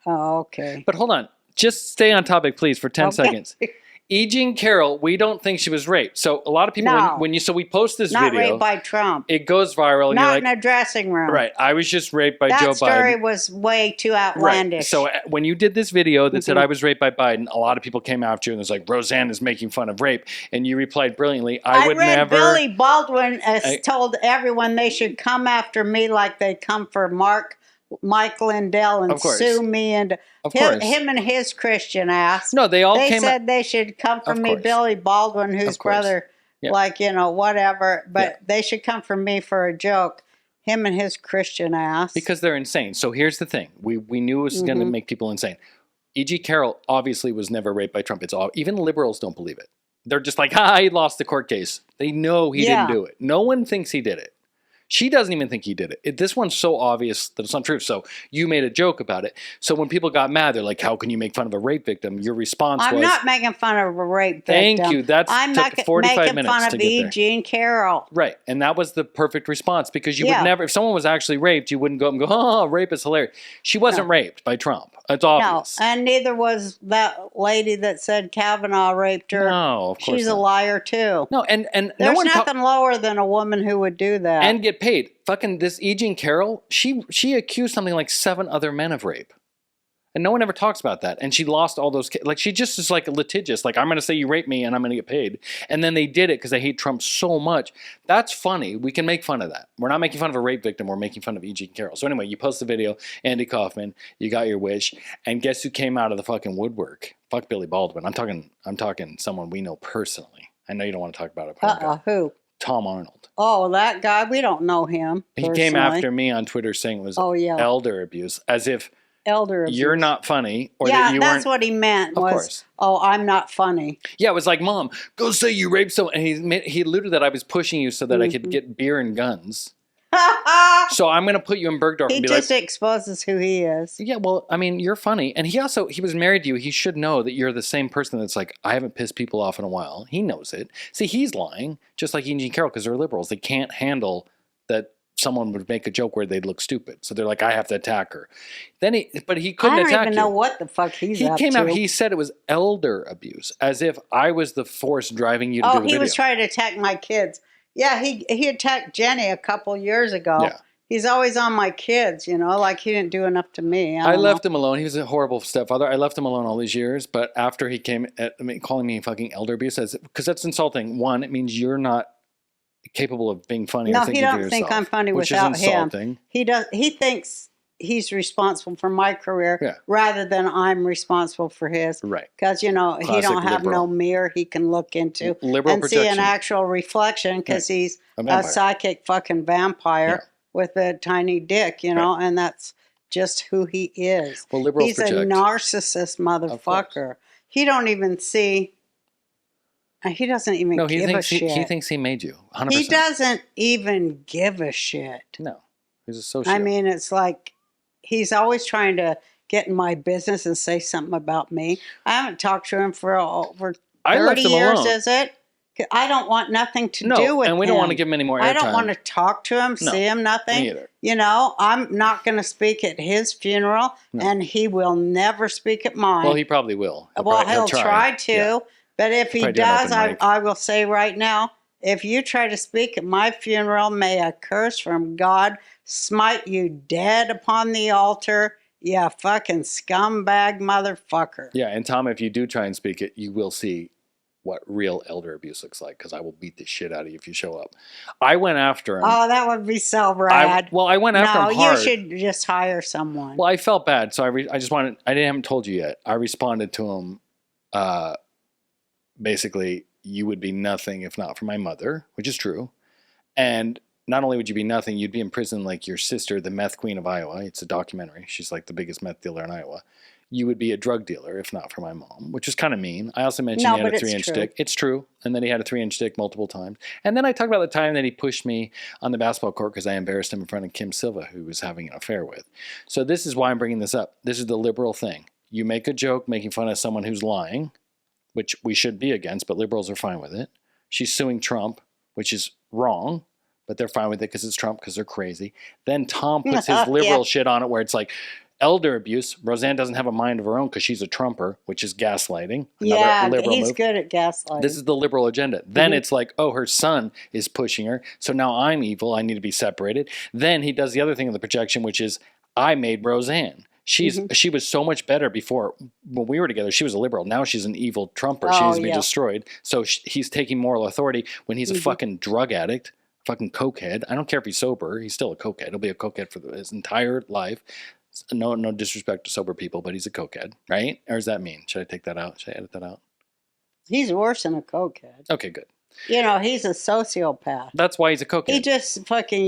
Oh, okay. But hold on. Just stay on topic, please, for 10 Okay. seconds. E. Jean Carroll, we don't think she was raped. So a lot of people, No. so we post this Not video, raped by Trump. it goes viral, and Not you're in like, a dressing room. right, I was just raped by That Joe story Biden. was way too Right. outlandish. So when you did this video that Mm-hmm. said I was raped by Biden, a lot of people came after you and was like, Roseanne is making fun of rape. And you replied brilliantly, I would read never. Billy Baldwin told everyone they should come after me like they come for Mike Lindell and Of course. sue me and Of course. him and his Christian ass. No, they all They came said they should come for Of me, course. Billy Baldwin, whose Of course. brother, Yeah. whatever. But Yeah. they should come for me for a joke. Him and his Christian ass. because they're insane. So here's the thing. We knew it was going Mm-hmm. to make people insane. E.G. Carroll obviously was never raped by Trump. Even liberals don't believe it. They're just like, he lost the court case. They know he Yeah. didn't do it. No one thinks he did it. She doesn't even think he did it. This one's so obvious that it's not true. So you made a joke about it. So when people got mad, they're like, how can you make fun of a rape victim? Your response I'm was, not making fun of a rape Thank victim. you. That's I'm took not 45 making minutes fun to of get E. there. Jean Carroll. Right. And that was the perfect response because you Yeah. would never, if someone was actually raped, you wouldn't go up and go, oh, rape is hilarious. She wasn't raped by Trump. It's No, obvious. and neither was that lady that said Kavanaugh raped her. No, of course She's a not. liar too. No, and no There's one nothing lower than a woman who would do that. and get paid. Fucking this E. Jean Carroll, she accused something like 7 other men of rape. And no one ever talks about that. And she lost all those kids. Like, she just is like litigious. Like, I'm going to say you raped me and I'm going to get paid. And then they did it because they hate Trump so much. That's funny. We can make fun of that. We're not making fun of a rape victim. We're making fun of E.G. Carroll. So anyway, you post the video, Andy Kaufman, you got your wish. And guess who came out of the fucking woodwork? Fuck Billy Baldwin. I'm talking someone we know personally. I know you don't want to talk about it. Who? Tom Arnold. Oh, that guy. We don't know him personally. He came after me on Twitter saying it was elder abuse. As if elder abuse. You're not funny, or yeah, that you that's weren't. What he meant. Of was, course. Oh, I'm not funny. Yeah, it was like, Mom, go say you raped someone. And he alluded that I was pushing you so that I could get beer and guns. So I'm going to put you in Bergdorf He and be just like, exposes who he is. yeah, well, I mean, you're funny. And he was married to you. He should know that you're the same person that's like, I haven't pissed people off in a while. He knows it. See, he's lying, just like E.G. Carroll, because they're liberals. They can't handle that someone would make a joke where they'd look stupid. So they're like, I have to attack her. But he couldn't attack you. I don't even know what the fuck he's up to. He came out, he said it was elder abuse, as if I was the force driving you to do the video. Oh, he was trying to attack my kids. Yeah, he attacked Jenny a couple years ago. Yeah. He's always on my kids, like he didn't do enough to me. I left him alone. He was a horrible stepfather. I left him alone all these years. But after he came calling me fucking elder abuse, because that's insulting. One, it means you're not capable of being funny. No, or thinking he for don't think yourself, I'm funny which without is insulting. him. He thinks he's responsible for my career rather than I'm responsible for his. Right. Because, he don't have liberal. no mirror he can look into Liberal and projection. see an actual reflection because he's a psychic fucking vampire with a tiny dick, and that's just who he is. Well, liberals he's project. A narcissist motherfucker. He don't even see... He doesn't even give a shit. He thinks he made you, 100%. He doesn't even give a shit. No. He's a sociopath. I mean, it's like he's always trying to get in my business and say something about me. I haven't talked to him for over 30 years, alone. Is it? I don't want nothing to do with him. And we don't want to give him any more airtime. I don't want to talk to him, see him, nothing. Me either. I'm not going to speak at his funeral, and he will never speak at mine. Well, he probably will. He'll try to. Yeah. But if he does, I will say right now, if you try to speak at my funeral, may a curse from God smite you dead upon the altar, you fucking scumbag motherfucker. Yeah, and Tom, if you do try and speak it, you will see what real elder abuse looks like, because I will beat the shit out of you if you show up. I went after him. Oh, that would be so rad. I went after him hard. No, you should just hire someone. Well, I felt bad, so I haven't told you yet. I responded to him, basically, you would be nothing if not for my mother, which is true. And not only would you be nothing, you'd be in prison like your sister, the meth queen of Iowa. It's a documentary. She's like the biggest meth dealer in Iowa. You would be a drug dealer if not for my mom, which is kind of mean. I also mentioned he had a 3-inch dick. It's true. And then he had a 3-inch dick multiple times. And then I talked about the time that he pushed me on the basketball court because I embarrassed him in front of Kim Silva, who was having an affair with. So this is why I'm bringing this up. This is the liberal thing. You make a joke making fun of someone who's lying, which we should be against, but liberals are fine with it. She's suing Trump, which is wrong, but they're fine with it because it's Trump, because they're crazy. Then Tom puts his liberal shit on it where it's like elder abuse. Roseanne doesn't have a mind of her own because she's a Trumper, which is gaslighting. He's good at gaslighting. This is the liberal agenda. Then it's like, oh, her son is pushing her, so now I'm evil. I need to be separated. Then he does the other thing of the projection, which is I made Roseanne. She was so much better before when we were together. She was a liberal. Now she's an evil Trumper. She needs to be destroyed. So he's taking moral authority when he's a fucking drug addict, fucking cokehead. I don't care if he's sober. He's still a cokehead. He'll be a cokehead for his entire life. No disrespect to sober people, but he's a cokehead, right? Or does that mean? Should I take that out? Should I edit that out? He's worse than a cokehead. Okay, good. He's a sociopath. That's why he's a cokehead. He just fucking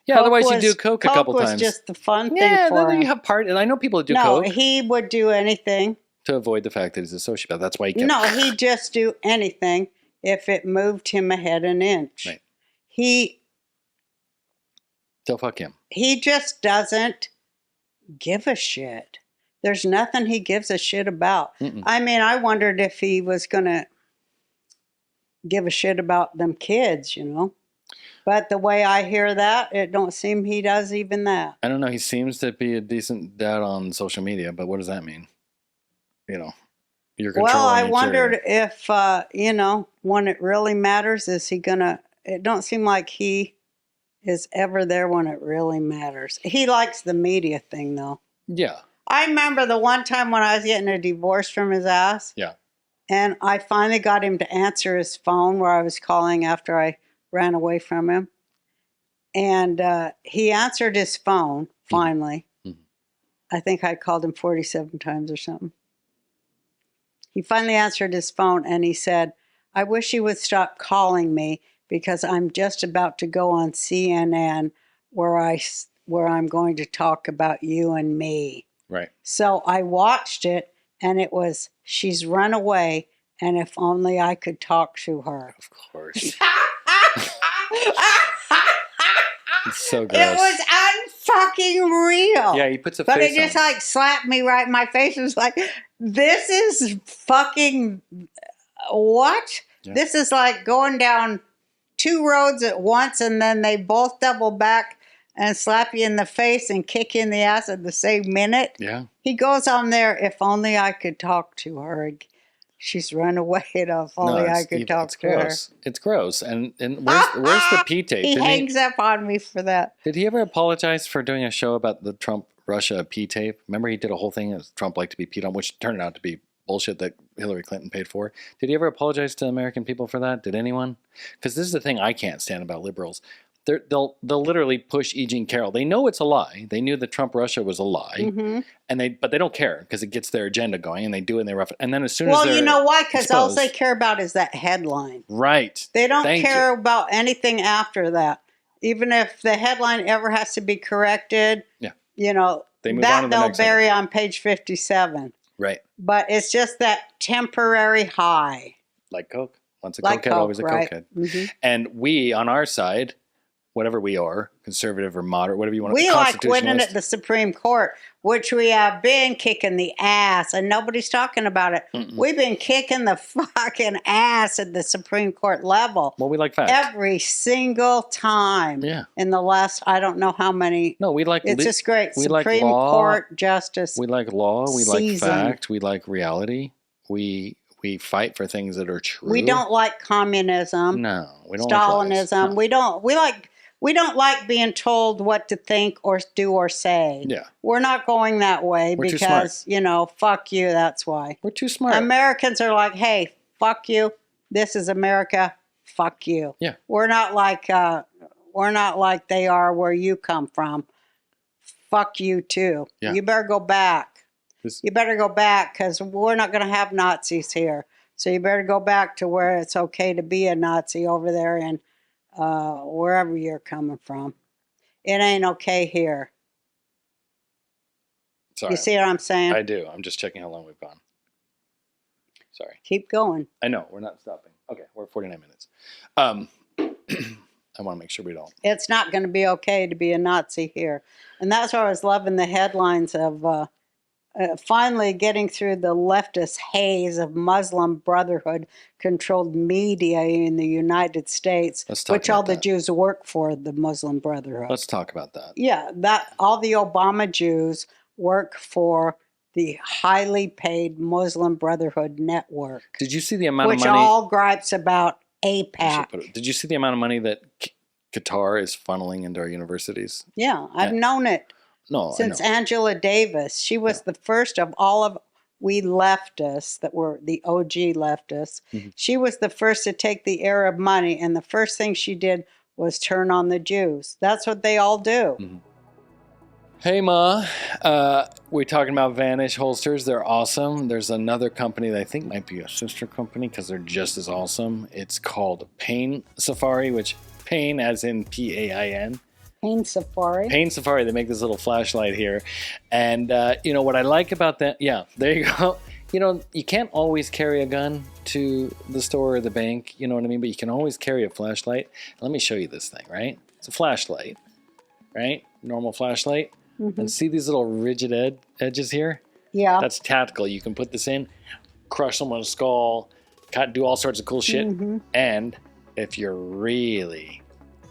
Yeah, otherwise you do coke a couple times. Coke was just the fun thing for him. Yeah, you have part. And I know people that do coke. No, he would do anything. To avoid the fact that he's a sociopath. That's why he kept... No, he'd just do anything if it moved him ahead an inch. Right. So fuck him. He just doesn't give a shit. There's nothing he gives a shit about. I mean, I wondered if he was going to give a shit about them kids, But the way I hear that, it don't seem he does even that. I don't know. He seems to be a decent dad on social media, but what does that mean? You're controlling. Well, I wondered if, when it really matters, is he going to... It don't seem like he is ever there when it really matters. He likes the media thing, though. Yeah. I remember the one time when I was getting a divorce from his ass. Yeah. And I finally got him to answer his phone where I was calling after I ran away from him. And he answered his phone, finally. Mm-hmm. I think I called him 47 times or something. He finally answered his phone and he said, I wish you would stop calling me because I'm just about to go on CNN where I'm going to talk about you and me. Right. So I watched it, and it was, she's run away, and if only I could talk to her. Of course. It's so gross. It was unfucking real. Yeah, he puts a but face it just on. like slapped me right in my face. It was like, this is fucking what? Yeah. This is like going down 2 roads at once, and then they both double back and slap you in the face and kick you in the ass at the same minute. Yeah. He goes on there, if only I could talk to her. She's run away, and if only I could talk to gross. her. It's gross. And where's the P tape? He hangs up on me for that. Did he ever apologize for doing a show about the Trump-Russia P tape? Remember he did a whole thing as Trump liked to be peed on, which turned out to be bullshit that Hillary Clinton paid for. Did he ever apologize to American people for that? Did anyone? Because this is the thing I can't stand about liberals. They'll literally push E. Jean Carroll. They know it's a lie. They knew that Trump-Russia was a lie, Mm-hmm. but they don't care because it gets their agenda going, and they do it and they rough it. And then as soon as Well, they're you know why? Because all exposed- they care about is that headline. Right. They don't Thank care you. about anything after that. Even if the headline ever has to be corrected, Yeah. you know, They move on to the they'll next bury on page 57. Right. But it's just that temporary high. Like Coke. Once a Like cokehead, Coke, always a right. cokehead. Mm-hmm. And we, on our side, whatever we are, conservative or moderate, whatever you want to We like winning constitutionalist. at the Supreme Court, which we have been kicking the ass, and nobody's talking about it. Mm-mm. We've been kicking the fucking ass at the Supreme Court level Well, we like facts. every single time Yeah. in the last, I don't know how many. No, we like It's just great. we like Supreme law. Court justice. We like law. We season. like fact. We like reality. We fight for things that are true. We don't like communism, No, we don't like lies. Stalinism. No. We don't like being told what to think or do or say. Yeah. We're not going that way We're too smart. because, you know, fuck you, that's why. We're too smart. Americans are like, hey, fuck you. This is America. Fuck you. Yeah. We're not like they are where you come from. Fuck you too. Yeah. You better go back. This- You better go back because we're not going to have Nazis here. So you better go back to where it's okay to be a Nazi over there in wherever you're coming from. It ain't okay here. Sorry. You see what I'm saying? I do. I'm just checking how long we've gone. Sorry. Keep going. I know. We're not stopping. Okay. We're at 49 minutes. I want to make sure we don't. It's not going to be okay to be a Nazi here. And that's why I was loving the headlines of finally getting through the leftist haze of Muslim Brotherhood controlled media in the United States, Let's talk which all about the that. Jews work for, the Muslim Brotherhood. Let's talk about that. Yeah, that all the Obama Jews work for the highly paid Muslim Brotherhood network, Did you see the amount which of money? all gripes about I should APAC. put it- Did you see the amount of money that Qatar is funneling into our universities? Yeah, I've known it No, since I know. Angela Davis. She was the first of all of we leftists that were the OG leftists. Mhm. She was the first to take the Arab money, and the first thing she did was turn on the Jews. That's what they all do. Mhm. Hey, Ma. We're talking about Vanish holsters. They're awesome. There's another company that I think might be a sister company because they're just as awesome. It's called Pain Safari, which pain as in P-A-I-N. Pain Safari. Pain Safari. They make this little flashlight here. And, you know, what I like about that, yeah, there you go. You know, you can't always carry a gun to the store or the bank, you know what I mean? But you can always carry a flashlight. Let me show you this thing, right? It's a flashlight, right? Normal flashlight. And see these little rigid edges here? Yeah. That's tactical. You can put this in, crush someone's skull, do all sorts of cool shit. And if you're really,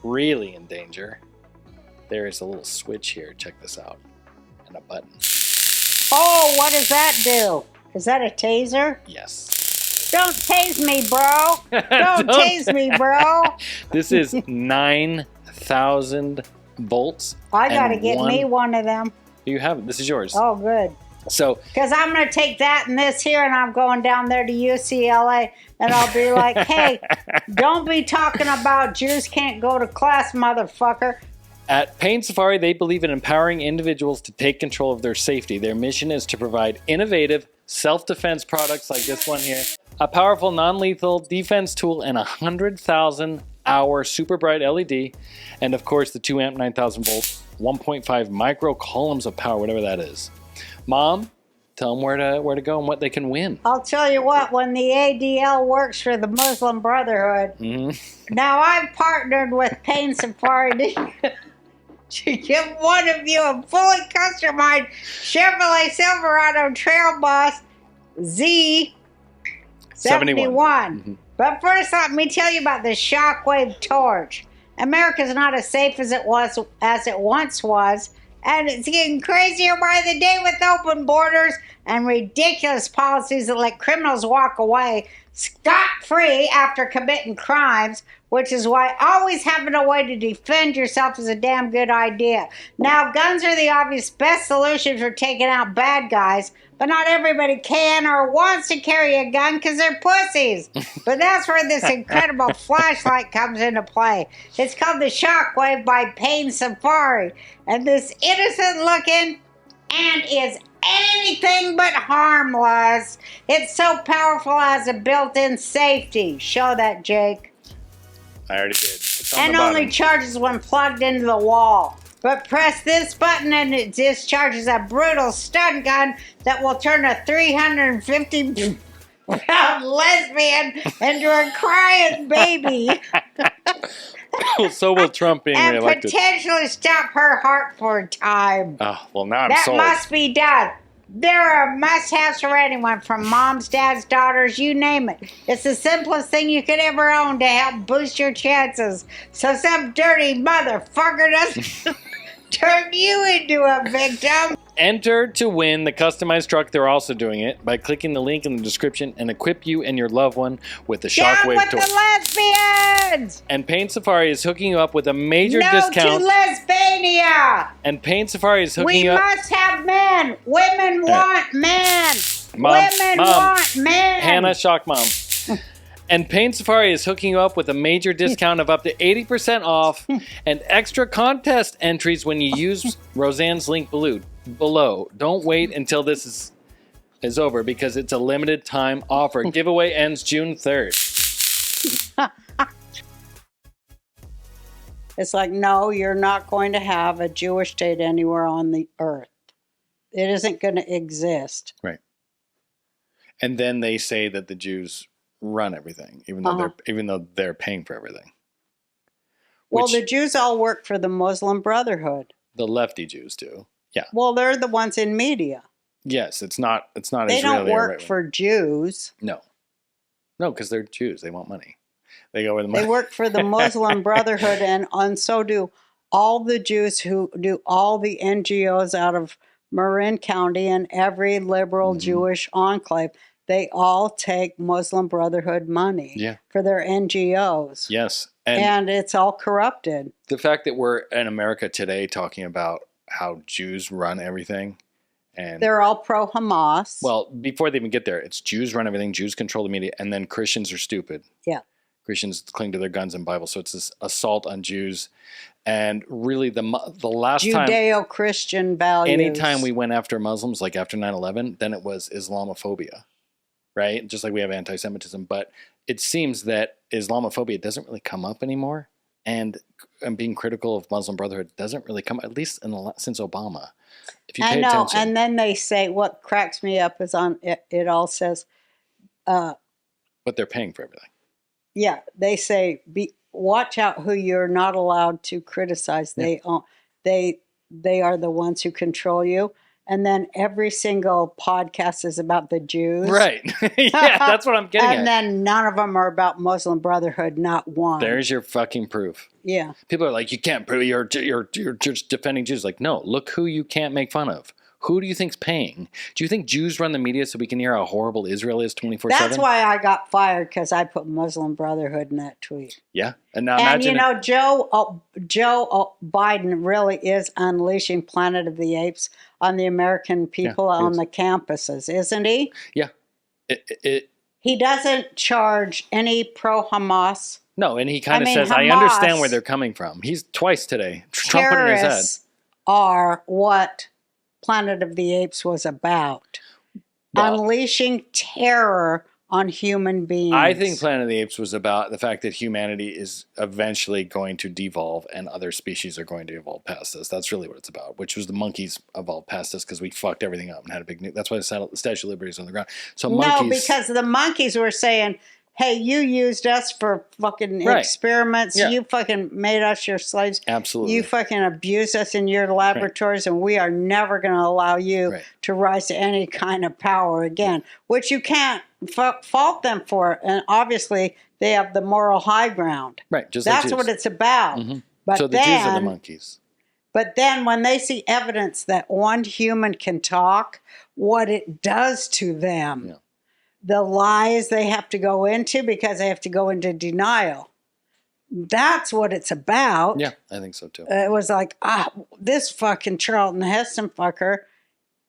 really in danger, there is a little switch here. Check this out. And a button. Oh, what does that do? Is that a taser? Yes. Don't tase me, bro. Don't tase me, bro. This is 9,000 volts. I got to and get me one of them. You have it. This is yours. Oh, good. So, Because I'm going to take that and this here, and I'm going down there to UCLA, and I'll be like, hey, don't be talking about Jews can't go to class, motherfucker. at Pain Safari, they believe in empowering individuals to take control of their safety. Their mission is to provide innovative self-defense products like this one here, a powerful non-lethal defense tool, and a 100,000-hour super bright LED, and of course the 2 amp 9,000 volt 1.5 micro columns of power, whatever that is. Mom, tell them where to go and what they can win. I'll tell you what, when the ADL works for the Muslim Brotherhood, now I've partnered with Pain Safari to give one of you a fully customized Chevrolet Silverado Trail Boss Z71. But first, let me tell you about the Shockwave Torch. America's not as safe as it once was, and it's getting crazier by the day with open borders and ridiculous policies that let criminals walk away scot-free after committing crimes, which is why always having a way to defend yourself is a damn good idea. Now, guns are the obvious best solution for taking out bad guys, but not everybody can or wants to carry a gun because they're pussies. But that's where this incredible flashlight comes into play. It's called the Shockwave by Pain Safari, and this innocent-looking and is anything but harmless. It's so powerful as a built-in safety. Show that, Jake. I already did. It's on And the bottom. only charges when plugged into the wall. But press this button and it discharges a brutal stun gun that will turn a 350-pound lesbian into a crying baby. So will Trump being and reelected. potentially stop her heart for a time. Oh, well, now I'm That sold. must be done. There are must-haves for anyone, from moms, dads, daughters, you name it. It's the simplest thing you could ever own to help boost your chances. So some dirty motherfucker doesn't turn you into a victim. Enter to win the customized truck. They're also doing it by clicking the link in the description and equip you and your loved one with the Down Shockwave with Torch. the lesbians! And Pain Safari is hooking you up with a major No discount. to lesbania! And Pain Safari is hooking We you up. must have men. Women want men. Women Mom, want men. Hannah, shock mom. And Pain Safari is hooking you up with a major discount of up to 80% off and extra contest entries when you use Roseanne's link below. Don't wait until this is over because it's a limited time offer. Giveaway ends June 3rd. It's like, no, you're not going to have a Jewish state anywhere on the earth. It isn't going to exist. Right. And then they say that the Jews run everything, even though they're paying for everything. Well, Which the Jews all work for the Muslim Brotherhood. the lefty Jews do. Yeah. Well, they're the ones in media. Yes, it's not They Israeli don't or work right-wing. for Jews. No, because they're Jews. They want money. They go where the money. They work for the Muslim Brotherhood, and so do all the Jews who do all the NGOs out of Marin County and every liberal Jewish enclave. They all take Muslim Brotherhood money for their NGOs. Yes. And it's all corrupted. The fact that we're in America today talking about how Jews run everything. And They're all pro-Hamas. well, before they even get there, it's Jews run everything, Jews control the media, and then Christians are stupid. Yeah. Christians cling to their guns and Bible. So it's this assault on Jews. And really the last time, Judeo-Christian values. anytime we went after Muslims, like after 9/11, then it was Islamophobia, right? Just like we have anti-Semitism. But it seems that Islamophobia doesn't really come up anymore. And being critical of Muslim Brotherhood doesn't really come, at least since Obama. If you pay I know, attention. and then they say, what cracks me up is on it all says, But they're paying for everything. yeah, they say, watch out who you're not allowed to criticize. They are the ones who control you. And then every single podcast is about the Jews. Right. Yeah, that's what I'm getting And at. then none of them are about Muslim Brotherhood, not one. There's your fucking proof. Yeah. People are like, you can't prove you're just defending Jews. Like, no, look who you can't make fun of. Who do you think's paying? Do you think Jews run the media so we can hear how horrible Israel is 24/7? That's why I got fired, because I put Muslim Brotherhood in that tweet. Yeah. And now And imagine Joe Biden really is unleashing Planet of the Apes on the American people on the campuses, isn't he? Yeah. He doesn't charge any pro-Hamas. No, and he kind of says, Hamas, I understand where they're coming from. He's twice today. Trump put it in his head. Terrorists are what Planet of the Apes was about. Well, Unleashing terror on human beings. I think Planet of the Apes was about the fact that humanity is eventually going to devolve and other species are going to evolve past us. That's really what it's about, which was the monkeys evolved past us because we fucked everything up and had a big... That's why the Statue of Liberty is on the ground. So monkeys... No, because the monkeys were saying, hey, you used us for fucking experiments. Yeah. You fucking made us your slaves. Absolutely. You fucking abused us in your laboratories, and we are never going to allow you to rise to any kind of power again, which you can't fault them for. And obviously, they have the moral high ground. Right. Just That's like what it's about. Mm-hmm. But so the Jews are the monkeys. But then when they see evidence that one human can talk, what it does to them... Yeah. The lies they have to go into because they have to go into denial. That's what it's about. Yeah, I think so too. It was like, this fucking Charlton Heston fucker,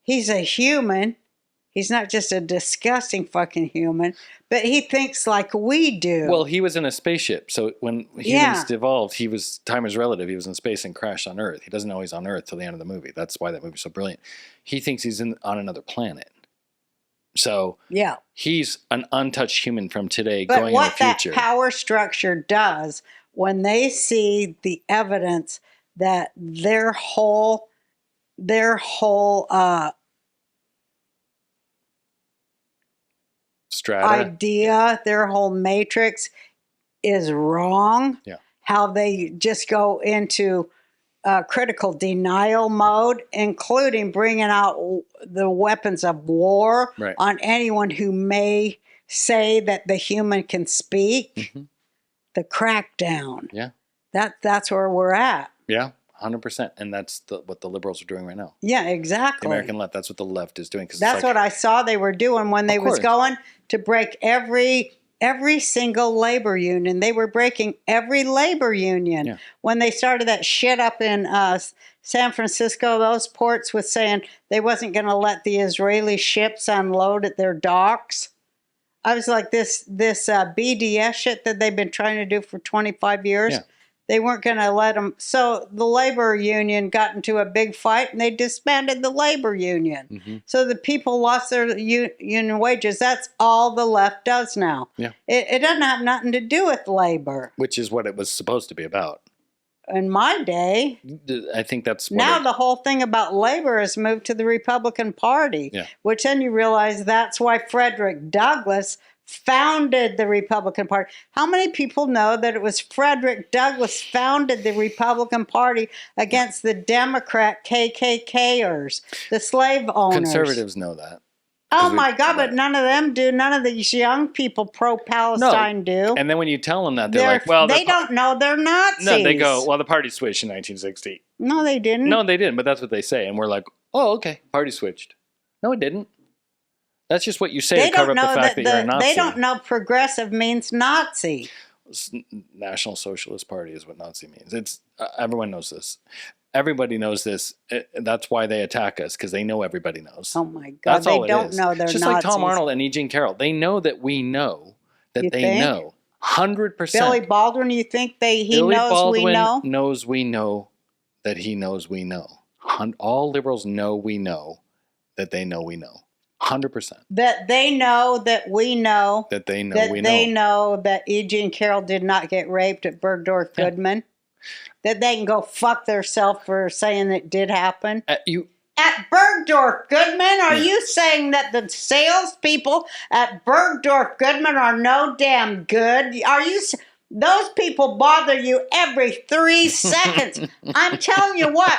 he's a human. He's not just a disgusting fucking human, but he thinks like we do. Well, he was in a spaceship. So when humans evolved, he was time is relative. He was in space and crashed on Earth. He doesn't know he's on Earth till the end of the movie. That's why that movie's so brilliant. He thinks he's on another planet. So he's an untouched human from today going in the future. But what that power structure does when they see the evidence that their whole strata idea, their whole matrix is wrong. Yeah. How they just go into critical denial mode, including bringing out the weapons of war on anyone who may say that the human can speak. Mm-hmm. The crackdown. Yeah. That's where we're at. Yeah, 100%. And that's what the liberals are doing right now. Yeah, exactly. The American left. That's what the left is doing. That's what I saw they were doing when they was going to break every single labor union. They were breaking every labor union. Yeah. When they started that shit up in San Francisco, those ports was saying they wasn't going to let the Israeli ships unload at their docks. I was like, this BDS shit that they've been trying to do for 25 years, they weren't going to let them. So the labor union got into a big fight, and they disbanded the labor union. Mm-hmm. So the people lost their union wages. That's all the left does now. Yeah. It doesn't have nothing to do with labor. Which is what it was supposed to be about. In my day, I think that's now the whole thing about labor has moved to the Republican Party, which then you realize that's why Frederick Douglass founded the Republican Party. How many people know that it was Frederick Douglass founded the Republican Party against the Democrat KKKers, the slave owners? Conservatives know that. Oh my God, but none of them do. None of these young people pro-Palestine do. And then when you tell them that, they're like, well... They don't know they're Nazis. No, they go, well, the party switched in 1960. No, they didn't. No, they didn't, but that's what they say. And we're like, oh, okay, party switched. No, it didn't. That's just what you say to cover up the fact that you're a Nazi. They don't know progressive means Nazi. National Socialist Party is what Nazi means. It's everyone knows this. Everybody knows this. That's why they attack us, because they know everybody knows. Oh my God, they don't know they're just Nazis. Like Tom Arnold and E. Jean Carroll. They know that we know that they know. 100%. Billy Baldwin, you think he knows we know? Knows we know that he knows we know. All liberals know we know that they know we know. 100%. That they know that we know. That they know that we know. They know that E. Jean Carroll did not get raped at Bergdorf Goodman. That they can go fuck themselves for saying it did happen. At Bergdorf Goodman, are you saying that the salespeople at Bergdorf Goodman are no damn good? Are you? Those people bother you every 3 seconds. I'm telling you what.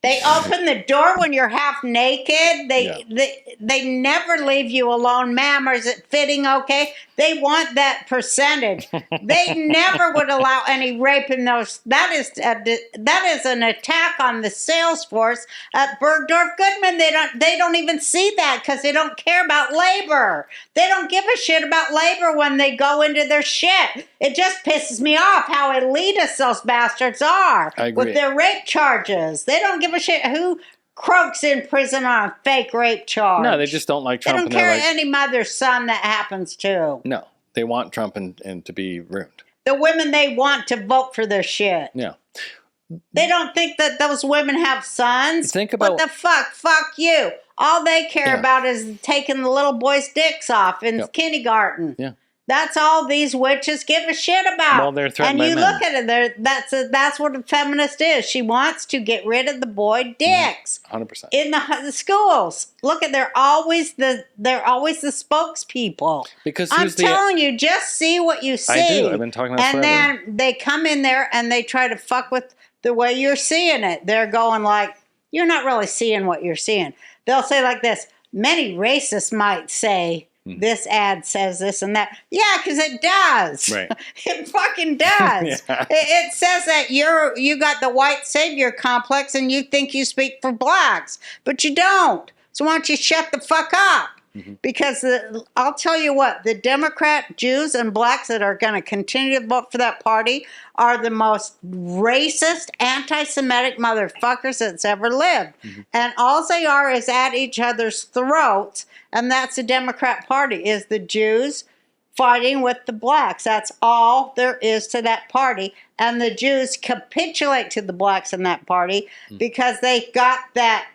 They open the door when you're half naked. They never leave you alone. Ma'am, or is it fitting okay? They want that percentage. They never would allow any rape in those. That is an attack on the sales force at Bergdorf Goodman. They don't even see that because they don't care about labor. They don't give a shit about labor when they go into their shit. It just pisses me off how elitist those bastards are with their rape charges. They don't give a shit who croaks in prison on a fake rape charge. No, they just don't like Trump. They don't care any mother's son that happens to. No, they want Trump and to be ruined. The women they want to vote for their shit. Yeah. They don't think that those women have sons. Think about what the fuck? Fuck you. All they care about is taking the little boys' dicks off in kindergarten. Yeah. That's all these witches give a shit about. Well, they're threatened and you by look at it, that's what a feminist is. She wants to get rid of the boy dicks. 100%. In the schools. Look at they're always the spokespeople. Because I'm telling you, just see what you see. I do. I've been talking about and forever. then they come in there and they try to fuck with the way you're seeing it. They're going like, you're not really seeing what you're seeing. They'll say like this, many racists might say, this ad says this and that. Yeah, because it does. Right. It fucking does. Yeah. It says that you got the white savior complex and you think you speak for blacks, but you don't. So why don't you shut the fuck up? Because I'll tell you what, the Democrat Jews and blacks that are going to continue to vote for that party are the most racist, anti-Semitic motherfuckers that's ever lived. And all they are is at each other's throats, and that's the Democrat Party, is the Jews fighting with the blacks. That's all there is to that party. And the Jews capitulate to the blacks in that party because they got that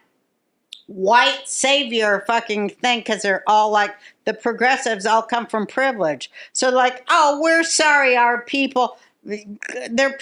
white savior fucking thing, because they're all like, the progressives all come from privilege. So like, oh, we're sorry, our people, they're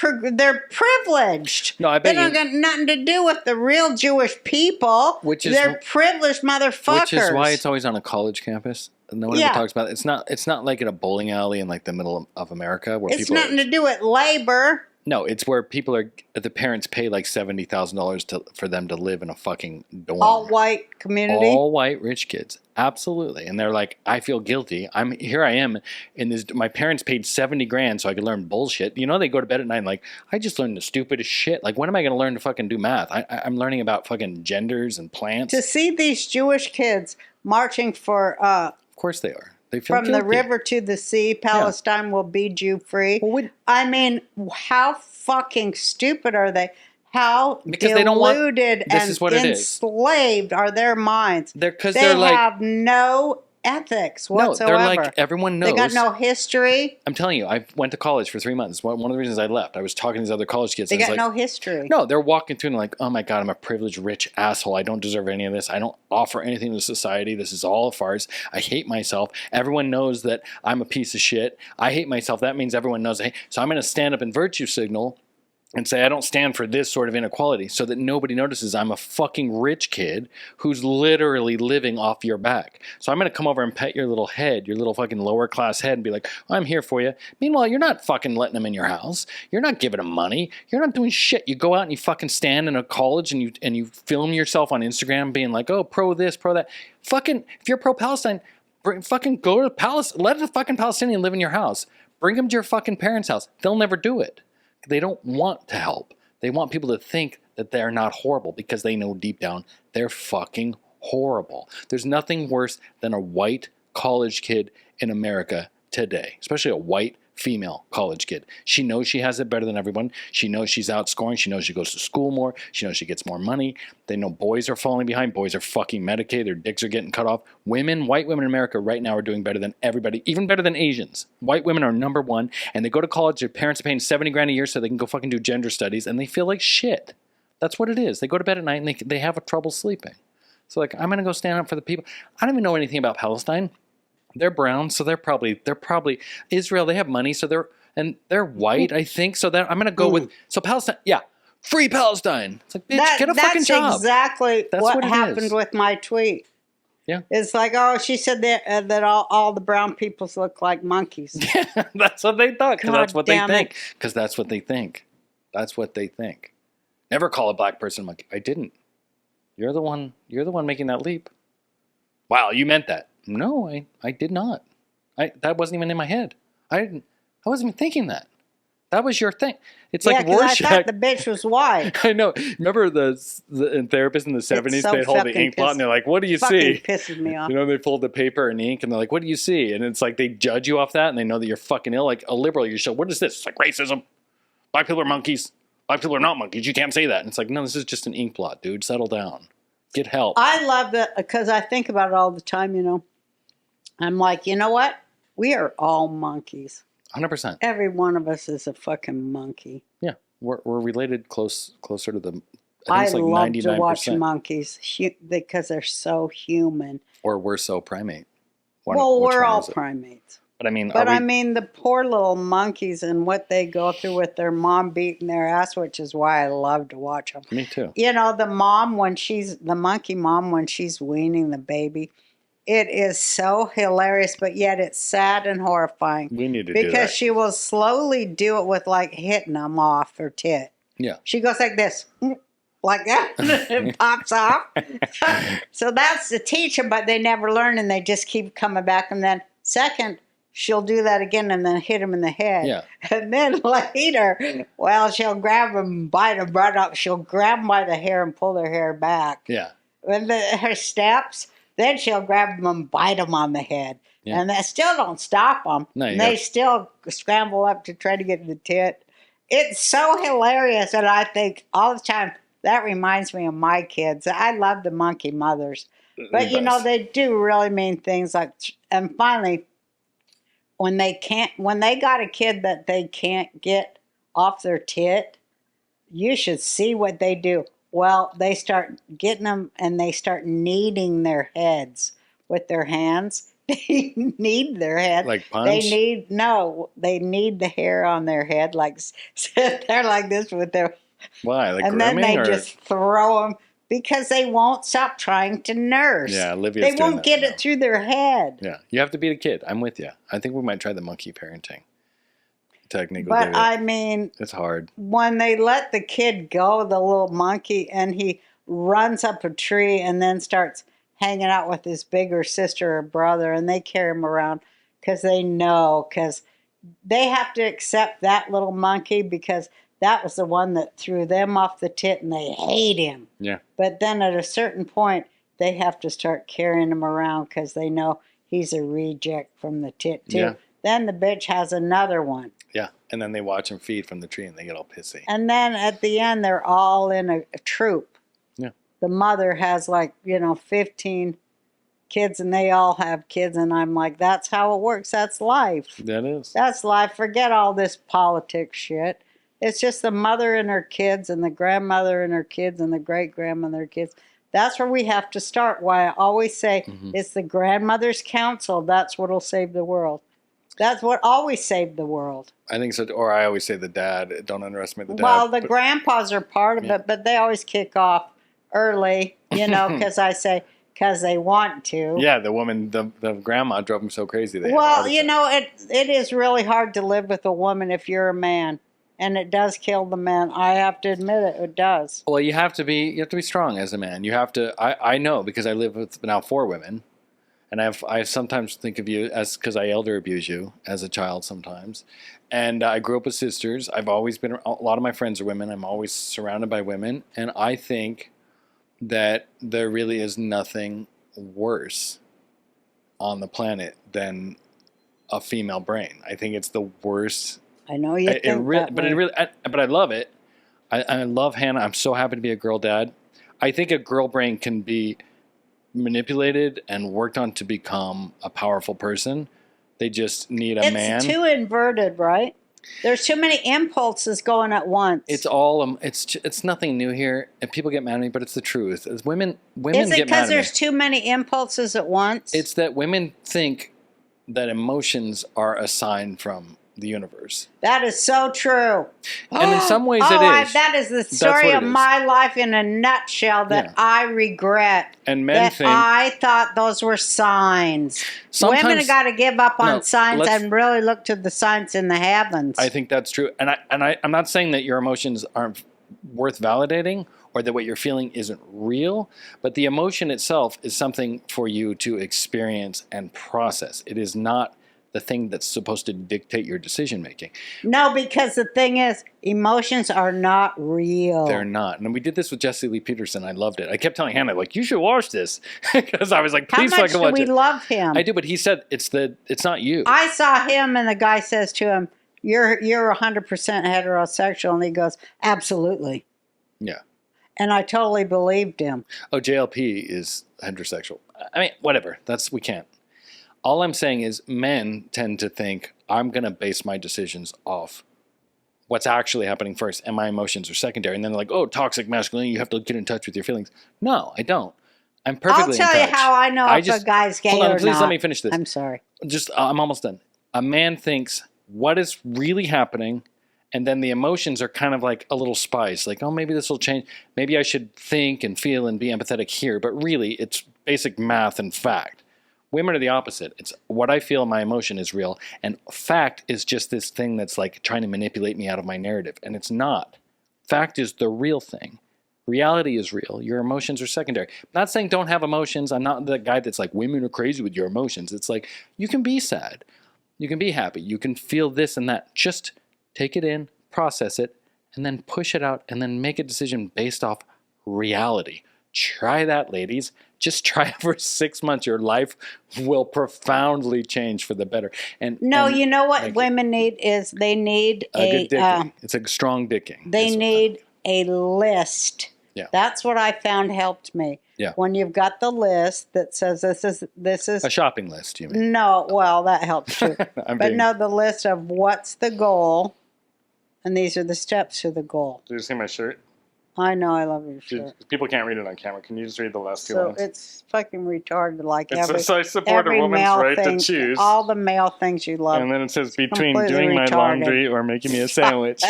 privileged. No, I bet they don't got nothing to do with the real Jewish people. They're privileged motherfuckers. Which is why it's always on a college campus. No one ever talks about it. It's not like in a bowling alley in like the middle of America where it's nothing to do with labor. No, it's where the parents pay like $70,000 for them to live in a fucking dorm. All white community. All white rich kids, absolutely. And they're like, I feel guilty. I am in this. My parents paid $70,000 so I could learn bullshit. You know, they go to bed at night and like, I just learned the stupidest shit. Like, when am I going to learn to fucking do math? I'm learning about fucking genders and plants. To see these Jewish kids marching for, of course they are. From guilty. The river to the sea, Palestine will be Jew-free. Well, I mean, how fucking stupid are they? How because deluded they don't want, and is what enslaved are their minds? They like, have no ethics whatsoever. No, they're like, everyone knows. They got no history. I'm telling you, I went to college for 3 months. One of the reasons I left, I was talking to these other college kids. They got like, no history. No, they're walking through and like, oh my God, I'm a privileged, rich asshole. I don't deserve any of this. I don't offer anything to society. This is all a farce. I hate myself. Everyone knows that I'm a piece of shit. I hate myself. That means everyone knows. So I'm going to stand up and virtue signal and say I don't stand for this sort of inequality so that nobody notices I'm a fucking rich kid who's literally living off your back. So I'm going to come over and pet your little head, your little fucking lower class head, and be like, I'm here for you. Meanwhile, you're not fucking letting them in your house. You're not giving them money. You're not doing shit. You go out and you fucking stand in a college and you film yourself on Instagram being like, oh, pro this, pro that. Fucking, if you're pro-Palestine, fucking go to Palestine. Let a fucking Palestinian live in your house. Bring them to your fucking parents' house. They'll never do it. They don't want to help. They want people to think that they're not horrible because they know deep down they're fucking horrible. There's nothing worse than a white college kid in America today, especially a white female college kid. She knows she has it better than everyone. She knows she's outscoring. She knows she goes to school more. She knows she gets more money. They know boys are falling behind. Boys are fucking medicated. Their dicks are getting cut off. White women in America right now are doing better than everybody, even better than Asians. White women are number one, and they go to college. Their parents are paying $70,000 a year so they can go fucking do gender studies, and they feel like shit. That's what it is. They go to bed at night, and they have trouble sleeping. So like, I'm going to go stand up for the people. I don't even know anything about Palestine. They're brown, so they're probably Israel. They have money, so they're white, I think. So I'm going to go with Palestine. Yeah, free Palestine. It's like, bitch, get a fucking job. That's exactly what happened with my tweet. Yeah, it's like, oh, she said that all the brown peoples look like monkeys. That's what they thought. Because that's what they think. It. Because that's what they think. That's what they think. Never call a black person a monkey. I didn't. You're the one making that leap. Wow, you meant that. No, I did not. That wasn't even in my head. I wasn't even thinking that. That was your thing. It's Yeah, like 'cause I Rorschach. thought the bitch was white. I know. Remember the therapists in the 70s? so They'd hold the fucking ink blot and they're like, "What do you Fucking see?" pisses me off. You know, they fold the paper and ink and they're like, "What do you see?" And it's like they judge you off that and they know that you're fucking ill. Like a liberal, you show, "What is this?" It's like racism. Black people are monkeys. Black people are not monkeys. You can't say that. And it's like, no, this is just an ink blot, dude. Settle down. Get help. I love that because I think about it all the time, you know. I'm like, you know what? We are all monkeys. 100%. Every one of us is a fucking monkey. Yeah, we're related closer to the. I it's like love 99%. to watch monkeys because they're so human. Or we're so primate. Which We're one all is it? primates. But I mean, But I mean, the poor little monkeys and what they go through with their mom beating their ass, which is why I love to watch them. Me too. You know, the monkey mom, when she's weaning the baby, it is so hilarious, but yet it's sad and horrifying. We need to do that. Because she will slowly do it with like hitting them off her tit. Yeah. She goes like this, like that, and it pops off. So that's to teach them, but they never learn and they just keep coming back. And then second, she'll do that again and then hit him in the head. Yeah. And then later, well, she'll grab him and bite him right up. She'll grab them by the hair and pull their hair back. Yeah. When her steps, then she'll grab them and bite them on the head. Yeah. And that still don't stop them. No, And they still scramble up to try to get the tit. It's so hilarious. And I think all the time, that reminds me of my kids. I love the monkey mothers. But, you know, they do really mean things like, and finally, when they got a kid that they can't get off their tit, you should see what they do. Well, they start getting them and they start kneading their heads with their hands. They knead their head. Like punch? They knead the hair on their head, like sit there like this with their. Why? Like and then grooming they or? just throw them because they won't stop trying to nurse. Yeah, Olivia's They doing won't that get now. it through their head. Yeah, you have to be a kid. I'm with you. I think we might try the monkey parenting technique. with But Olivia. I mean, It's hard. when they let the kid go, the little monkey, and he runs up a tree and then starts hanging out with his bigger sister or brother, and they carry him around because they have to accept that little monkey because that was the one that threw them off the tit and they hate him. Yeah. But then at a certain point, they have to start carrying him around because they know he's a reject from the tit too. Yeah. Then the bitch has another one. Yeah. And then they watch him feed from the tree and they get all pissy. And then at the end, they're all in a troop. Yeah. The mother has 15 kids and they all have kids. And I'm like, that's how it works. That's life. That is. That's life. Forget all this politics shit. It's just the mother and her kids and the grandmother and her kids and the great-grandmother and her kids. That's where we have to start. Why I always say it's the grandmother's council. That's what'll save the world. That's what always saved the world. I think so. Or I always say the dad. Don't underestimate the dad. Well, the grandpas are part of it, but they always kick off early, because they want to. Yeah, the woman, the grandma drove them so crazy. Well, it is really hard to live with a woman if you're a man. And it does kill the men. I have to admit it. It does. Well, you have to be strong as a man. You have to. I know because I live with now 4 women, and I sometimes think of you as because I elder abuse you as a child sometimes, and I grew up with sisters. I've always been a lot of my friends are women. I'm always surrounded by women, and I think that there really is nothing worse on the planet than a female brain. I think it's the worst. I know you think that way. But I love it. I love Hannah. I'm so happy to be a girl dad. I think a girl brain can be manipulated and worked on to become a powerful person. They just need a man. It's too inverted, right? There's too many impulses going at once. It's all. It's nothing new here, and people get mad at me, but it's the truth. As women Is get it mad because at me. there's too many impulses at once? It's that women think that emotions are a sign from the universe. That is so true. And in some ways it is. That is the story what of it is. my life in a nutshell that I regret. And men that think I thought those were signs. Sometimes- Women have got to give up on No, signs let's- and really look to the signs in the heavens. I think that's true. And I'm not saying that your emotions aren't worth validating or that what you're feeling isn't real, but the emotion itself is something for you to experience and process. It is not the thing that's supposed to dictate your decision making. No, because the thing is, emotions are not real. They're not. And we did this with Jesse Lee Peterson. I loved it. I kept telling Hannah, like, you should watch this. Because I was like, please How much fucking do watch we it. love him? I do, but he said it's not you. I saw him and the guy says to him, you're 100% heterosexual. And he goes, absolutely. Yeah. And I totally believed him. Oh, JLP is heterosexual. I mean, whatever. We can't. All I'm saying is men tend to think I'm going to base my decisions off what's actually happening first and my emotions are secondary. And then they're like, oh, toxic masculinity, you have to get in touch with your feelings. No, I don't. I'm perfectly in touch. I'll tell you how I know if a guy's gay hold on, or please not. let me finish this. I'm sorry. I'm almost done. A man thinks what is really happening, and then the emotions are kind of like a little spice. Like, oh, maybe this will change. Maybe I should think and feel and be empathetic here. But really, it's basic math and fact. Women are the opposite. It's what I feel, my emotion is real. And fact is just this thing that's like trying to manipulate me out of my narrative. And it's not. Fact is the real thing. Reality is real. Your emotions are secondary. I'm not saying don't have emotions. I'm not the guy that's like, women are crazy with your emotions. It's like, you can be sad. You can be happy. You can feel this and that. Just take it in, process it, and then push it out, and then make a decision based off reality. Try that, ladies. Just try it for 6 months. Your life will profoundly change for the better. And you know what women need is they need a good dicking. It's a strong dicking. They need a list. Yeah. That's what I found helped me. Yeah. When you've got the list that says this is a shopping list, you mean? No, well, that helps too. The list of what's the goal, and these are the steps to the goal. Did you see my shirt? I know, I love your shirt. People can't read it on camera. Can you just read the last two So lines? it's fucking retarded. Like So I support a woman's right to choose. All the male things you love. And then it says between completely doing my retarded. laundry or making me a sandwich.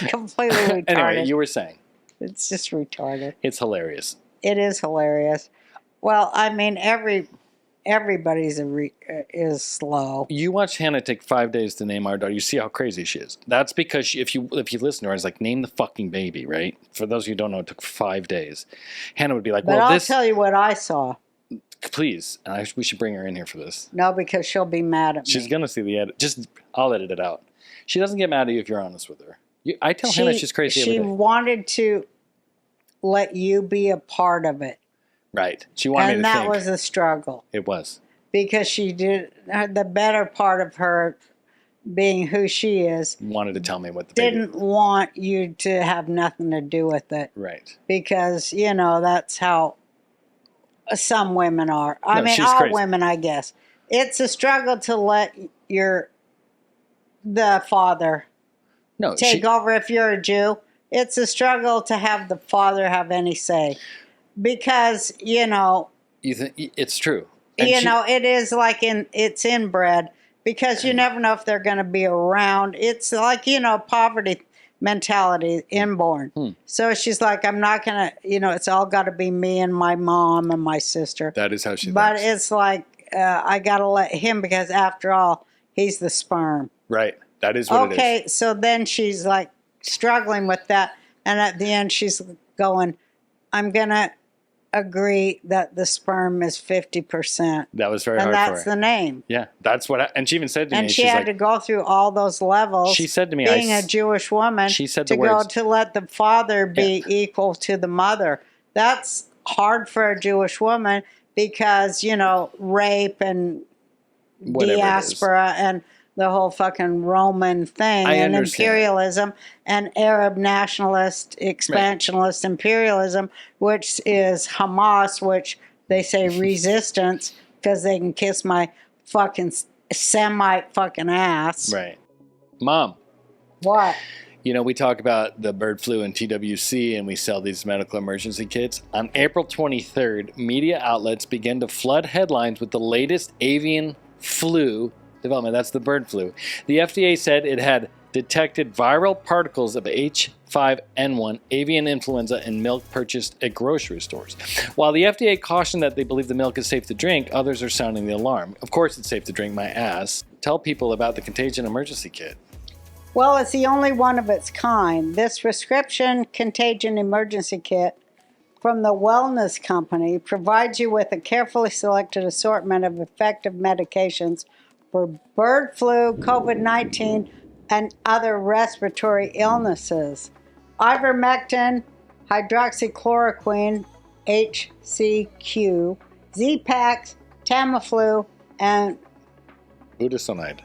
Completely retarded. Anyway, you were saying. It's just retarded. It's hilarious. It is hilarious. Well, I mean, everybody's is slow. You watched Hannah take 5 days to name our daughter. You see how crazy she is. That's because if you listen to her, it's like, name the fucking baby, right? For those of you who don't know, it took 5 days. Hannah would be like, but I'll tell you what I saw. Please, we should bring her in here for this. No, because she'll be mad at me. She's going to see the edit. I'll edit it out. She doesn't get mad at you if you're honest with her. I tell Hannah she's crazy every day. She wanted to let you be a part of it. Right. She wanted me to think. And that was a struggle. It was. Because she did, the better part of her being who she is. Wanted to tell me what the baby didn't want you to have nothing to do with it. Right. Because, that's how some women are. I mean, all crazy. women, I guess. It's a struggle to let the father take over if you're a Jew. It's a struggle to have the father have any say. Because, you think it's true. And it is like it's inbred because you never know if they're going to be around. It's like, poverty mentality, inborn. So she's like, I'm not going to, it's all got to be me and my mom and my sister. That is how she But thinks. it's like, I got to let him because after all, he's the sperm. Right. That is what it is. Okay, so then she's like struggling with that. And at the end, she's going, I'm going to agree that the sperm is 50%. That was very hard for her. And that's the name. Yeah, that's what. And she even said to me, and she had to go through all those levels. She said to me, being a Jewish woman, she said to the words, go to let the father be equal to the mother. That's hard for a Jewish woman because rape and diaspora and the whole fucking Roman thing and imperialism and Arab nationalist, expansionist imperialism, which is Hamas, which they say resistance because they can kiss my fucking Semite fucking ass. Right. Mom. What? We talk about the bird flu and TWC and we sell these medical emergency kits. On April 23rd, media outlets began to flood headlines with the latest avian flu development. That's the bird flu. The FDA said it had detected viral particles of H5N1 avian influenza in milk purchased at grocery stores. While the FDA cautioned that they believe the milk is safe to drink, others are sounding the alarm. Of course it's safe to drink, my ass. Tell people about the Contagion Emergency Kit. Well, it's the only one of its kind. This prescription contagion emergency kit from the Wellness Company provides you with a carefully selected assortment of effective medications for bird flu, COVID-19, and other respiratory illnesses. Ivermectin, hydroxychloroquine, HCQ, Z-Pax, Tamiflu, and budesonide,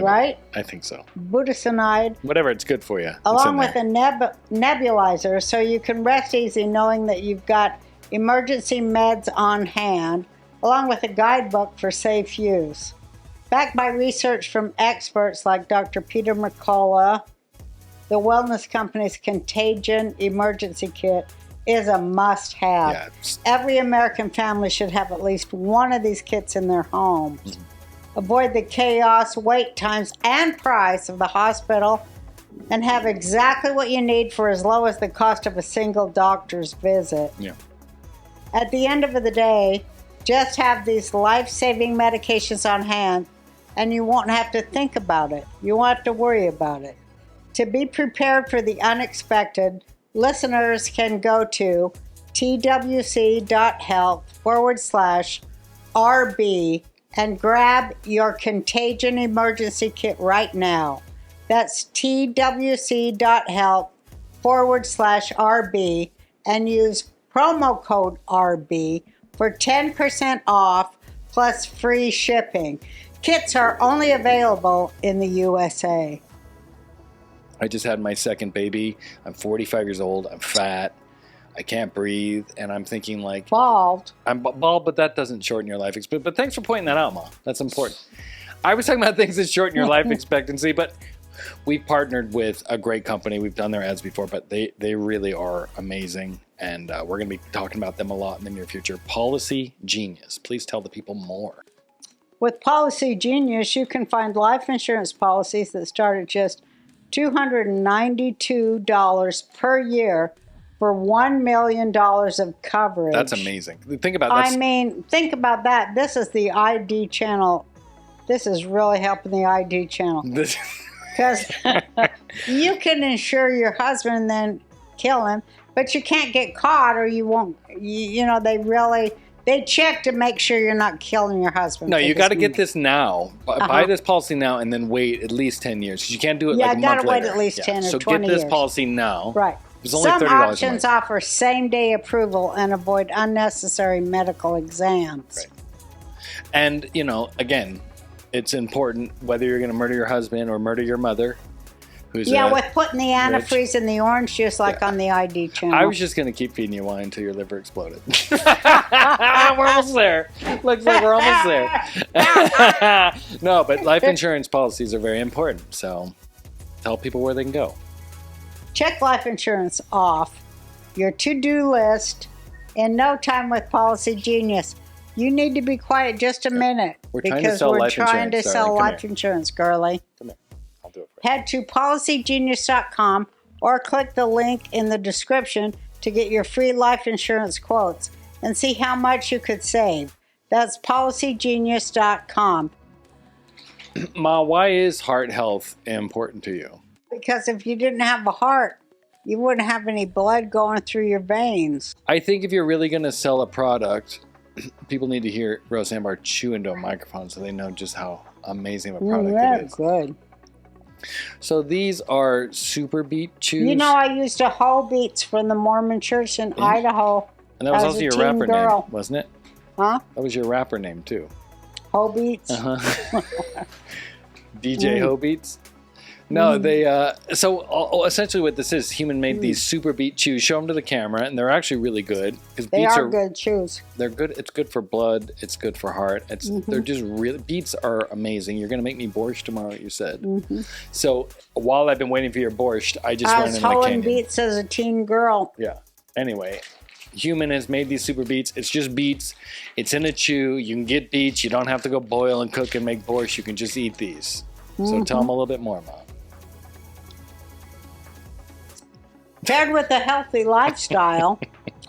right? I think so. Budesonide. Whatever, it's good for you. Along with a nebulizer, so you can rest easy knowing that you've got emergency meds on hand, along with a guidebook for safe use. Backed by research from experts like Dr. Peter McCullough, the Wellness Company's Contagion Emergency Kit is a must-have. Yeah. Every American family should have at least one of these kits in their homes. Mm-hmm. Avoid the chaos, wait times, and price of the hospital, and have exactly what you need for as low as the cost of a single doctor's visit. Yeah. At the end of the day, just have these life-saving medications on hand, and you won't have to think about it. You won't have to worry about it. To be prepared for the unexpected, listeners can go to twc.health/RB and grab your Contagion Emergency Kit right now. That's twc.health/RB and use promo code RB for 10% off plus free shipping. Kits are only available in the USA. I just had my second baby. I'm 45 years old. I'm fat. I can't breathe. And I'm thinking like... Bald. I'm bald, but that doesn't shorten your life expectancy. But thanks for pointing that out, Mom. That's important. I was talking about things that shorten your life expectancy, but we've partnered with a great company. We've done their ads before, but they really are amazing. And we're going to be talking about them a lot in the near future. Policy Genius. Please tell the people more. With Policy Genius, you can find life insurance policies that start at just $292 per year for $1 million of coverage. That's amazing. Think about that. I mean, think about that. This is the ID channel. This is really helping the ID channel. Because you can insure your husband and then kill him, but you can't get caught or you won't, they check to make sure you're not killing your husband. No, you got to get this now. Buy this policy now and then wait at least 10 years. Because you can't do it like a month later. Yeah, you got to wait at least 10 or 20 years. So get this policy now. Right. It's only Some $30 options offer same-day approval and avoid unnecessary medical exams. Right. And, again, it's important whether you're going to murder your husband or murder your mother. With putting the antifreeze in the orange juice on the ID channel. I was just going to keep feeding you wine until your liver exploded. We're almost there. Looks like we're almost there. No, but life insurance policies are very important. So tell people where they can go. Check life insurance off your to-do list in no time with Policy Genius. You need to be quiet just a minute because we're trying to sell life insurance, girlie. Come here. I'll do it for you. Head to policygenius.com or click the link in the description to get your free life insurance quotes and see how much you could save. That's policygenius.com. Ma, why is heart health important to you? Because if you didn't have a heart, you wouldn't have any blood going through your veins. I think if you're really going to sell a product, people need to hear Roseanne Barr chew into a microphone so they know just how amazing of a product it is. Good. So these are Super Beet chews. I used a whole beets from the Mormon church in Idaho. And that was also your rapper name, wasn't it? Huh? That was your rapper name, too. Whole Beats? Uh-huh. DJ Whole Beats? No, they, so essentially what this is, Human made these Super Beet chews, show them to the camera, and they're actually really good. They are good chews. They're good. It's good for blood. It's good for heart. They're just really, beets are amazing. You're going to make me borscht tomorrow, you said. So while I've been waiting for your borscht, I just went in the canyon. I was hoeing beets as a teen girl. Yeah. Anyway, Human has made these Super Beets. It's just beets. It's in a chew. You can get beets. You don't have to go boil and cook and make borscht. You can just eat these. So tell them a little bit more, Mom. Paired with a healthy lifestyle,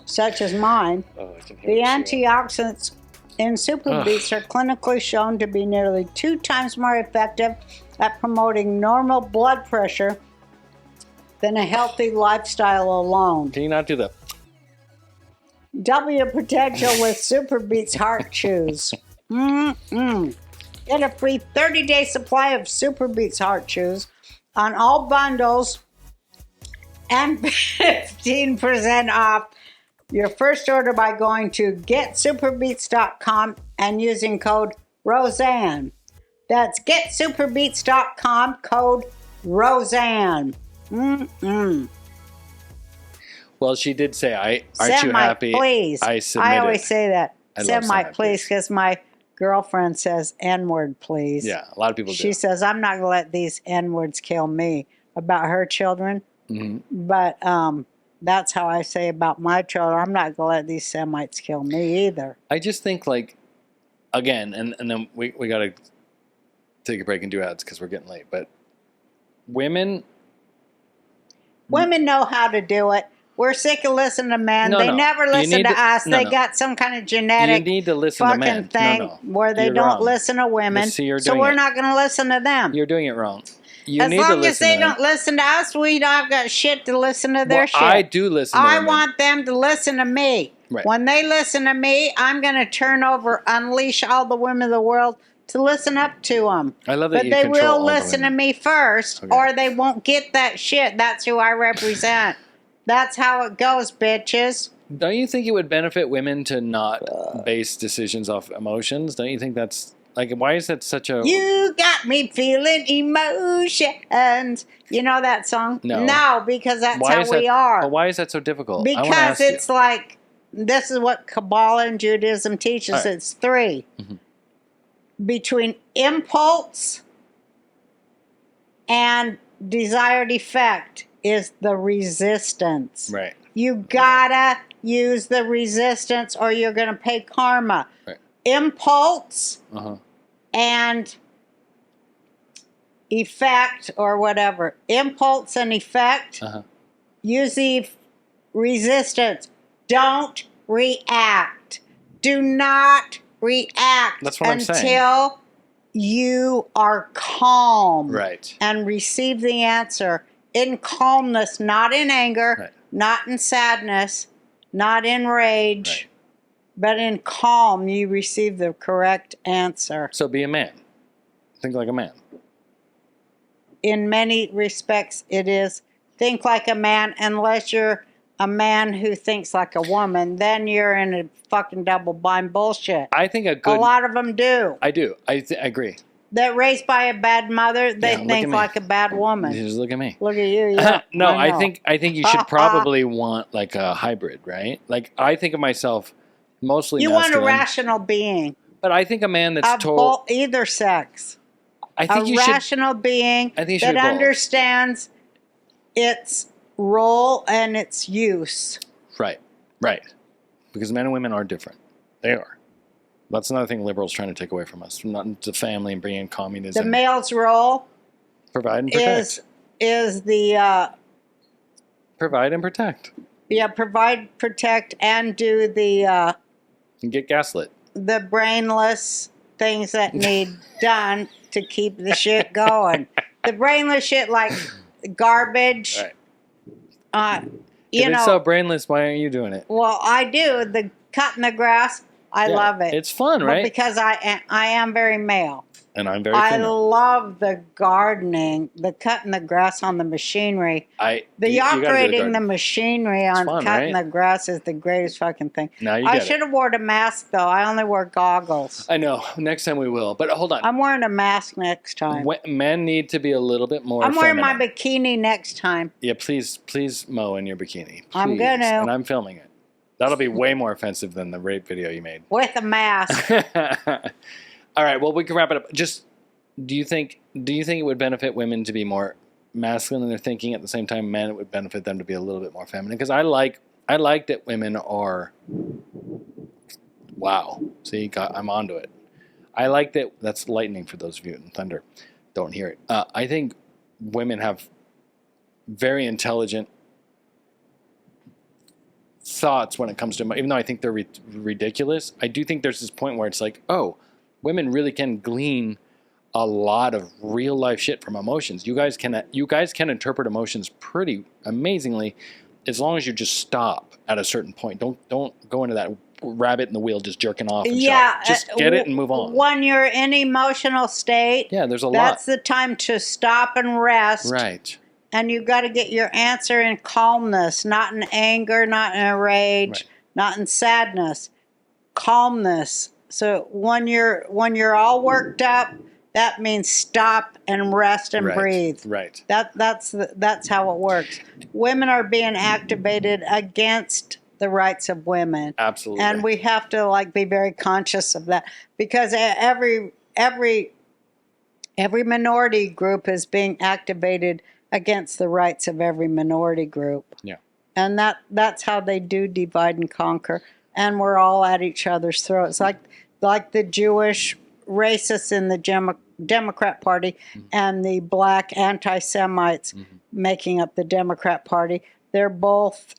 such as mine, the antioxidants in super beets are clinically shown to be nearly 2 times more effective at promoting normal blood pressure than a healthy lifestyle alone. Can you not do the... Double your potential with Super Beats Heart Chews. Get a free 30-day supply of Super Beats Heart Chews on all bundles and 15% off your first order by going to getsuperbeats.com and using code Roseanne. That's getsuperbeats.com, code Roseanne. Well, she did say, aren't you happy? Please. I submitted. I always say that. I love Semi, please. please, because my girlfriend says N-word, please. Yeah, a lot of people do. She says, I'm not going to let these N-words kill me about her children. But that's how I say about my children. I'm not going to let these Semites kill me either. I just think, like, again, and then we got to take a break and do ads because we're getting late. But women know how to do it. We're sick of listening to men. They never listen to us. They got some kind of genetic you need to listen to men. thing where they You're don't wrong. listen to women. So we're not going to listen to them. You're doing it wrong. As long as they don't listen to us, I've got shit to listen to their shit. I do listen to women. I want them to listen to me. Right. When they listen to me, I'm going to unleash all the women of the world to listen up to them. I love that but you they control will all the listen to women. me first, or they won't get that shit. That's who I represent. That's how it goes, bitches. Don't you think it would benefit women to not base decisions off emotions? Don't you think that's... Like, why is that such a... You got me feeling emotions. You know that song? No, because that's how we are. Well, why is that so difficult? Because it's like, this is what Kabbalah and Judaism teaches. Right. It's three. Between impulse and desired effect is the resistance. Right. You gotta use the resistance or you're going to pay karma. Right. Impulse and effect or whatever. Impulse and effect. Use the resistance. Don't react. Do not react. That's what I'm saying. Until you are calm. Right. And receive the answer in calmness, not in anger, not in sadness, not in rage. Right. But in calm, you receive the correct answer. So be a man. Think like a man. In many respects, it is. Think like a man, unless you're a man who thinks like a woman. Then you're in a fucking double blind bullshit. I think a lot of them do. I do. I agree. They're raised by a bad mother. They think like a bad woman. Just look at me. Look at you. Yeah, no, I think you should probably want like a hybrid, right? Like I think of myself mostly masculine. You want a rational being. But I think a man that's told either sex. I think a rational being that understands its role and its use. Right. Right. Because men and women are different. They are. That's another thing liberals trying to take away from us. From not into family and bring in communism. The male's role provide and protect. Is the provide and protect. Yeah, provide, protect, and do the and get gaslit. The brainless things that need done to keep the shit going. The brainless shit like garbage. Right. If it's so brainless, why aren't you doing it? Well, I do. The cutting the grass, I love it. It's fun, right? Because I am very male. And I'm very female. I love the gardening, the cutting the grass on the machinery. The operating the machinery on cutting the grass is the greatest fucking thing. Now you I should have worn a mask, though. I only wore goggles. I know. Next time we will. But hold on. I'm wearing a mask next time. Men need to be a little bit more I'm wearing feminine. my bikini next time. Yeah, please mow in your bikini. Please. I'm going to. And I'm filming it. That'll be way more offensive than the rape video you made. With a mask. All right, well, we can wrap it up. Just, do you think it would benefit women to be more masculine in their thinking, at the same time men, it would benefit them to be a little bit more feminine? Because I like that women are, wow, see, I'm onto it. I like that, that's lightning for those of you in thunder. Don't hear it. I think women have very intelligent thoughts when it comes to, even though I think they're ridiculous, I do think there's this point where it's like, oh, women really can glean a lot of real life shit from emotions. You guys can interpret emotions pretty amazingly as long as you just stop at a certain point. Don't go into that rabbit in the wheel just jerking off and Yeah, just get it and move on. When you're in emotional state, Yeah, there's a lot. That's the time to stop and rest. Right. And you got to get your answer in calmness, not in anger, not in a rage, not in sadness. Calmness. So when you're all worked up, that means stop and rest and breathe. Right. That's how it works. Women are being activated against the rights of women. Absolutely. And we have to be very conscious of that, because every minority group is being activated against the rights of every minority group. Yeah. And that's how they do divide and conquer. And we're all at each other's throats. Like the Jewish racists in the Democrat Party and the black anti-Semites making up the Democrat Party. They're both...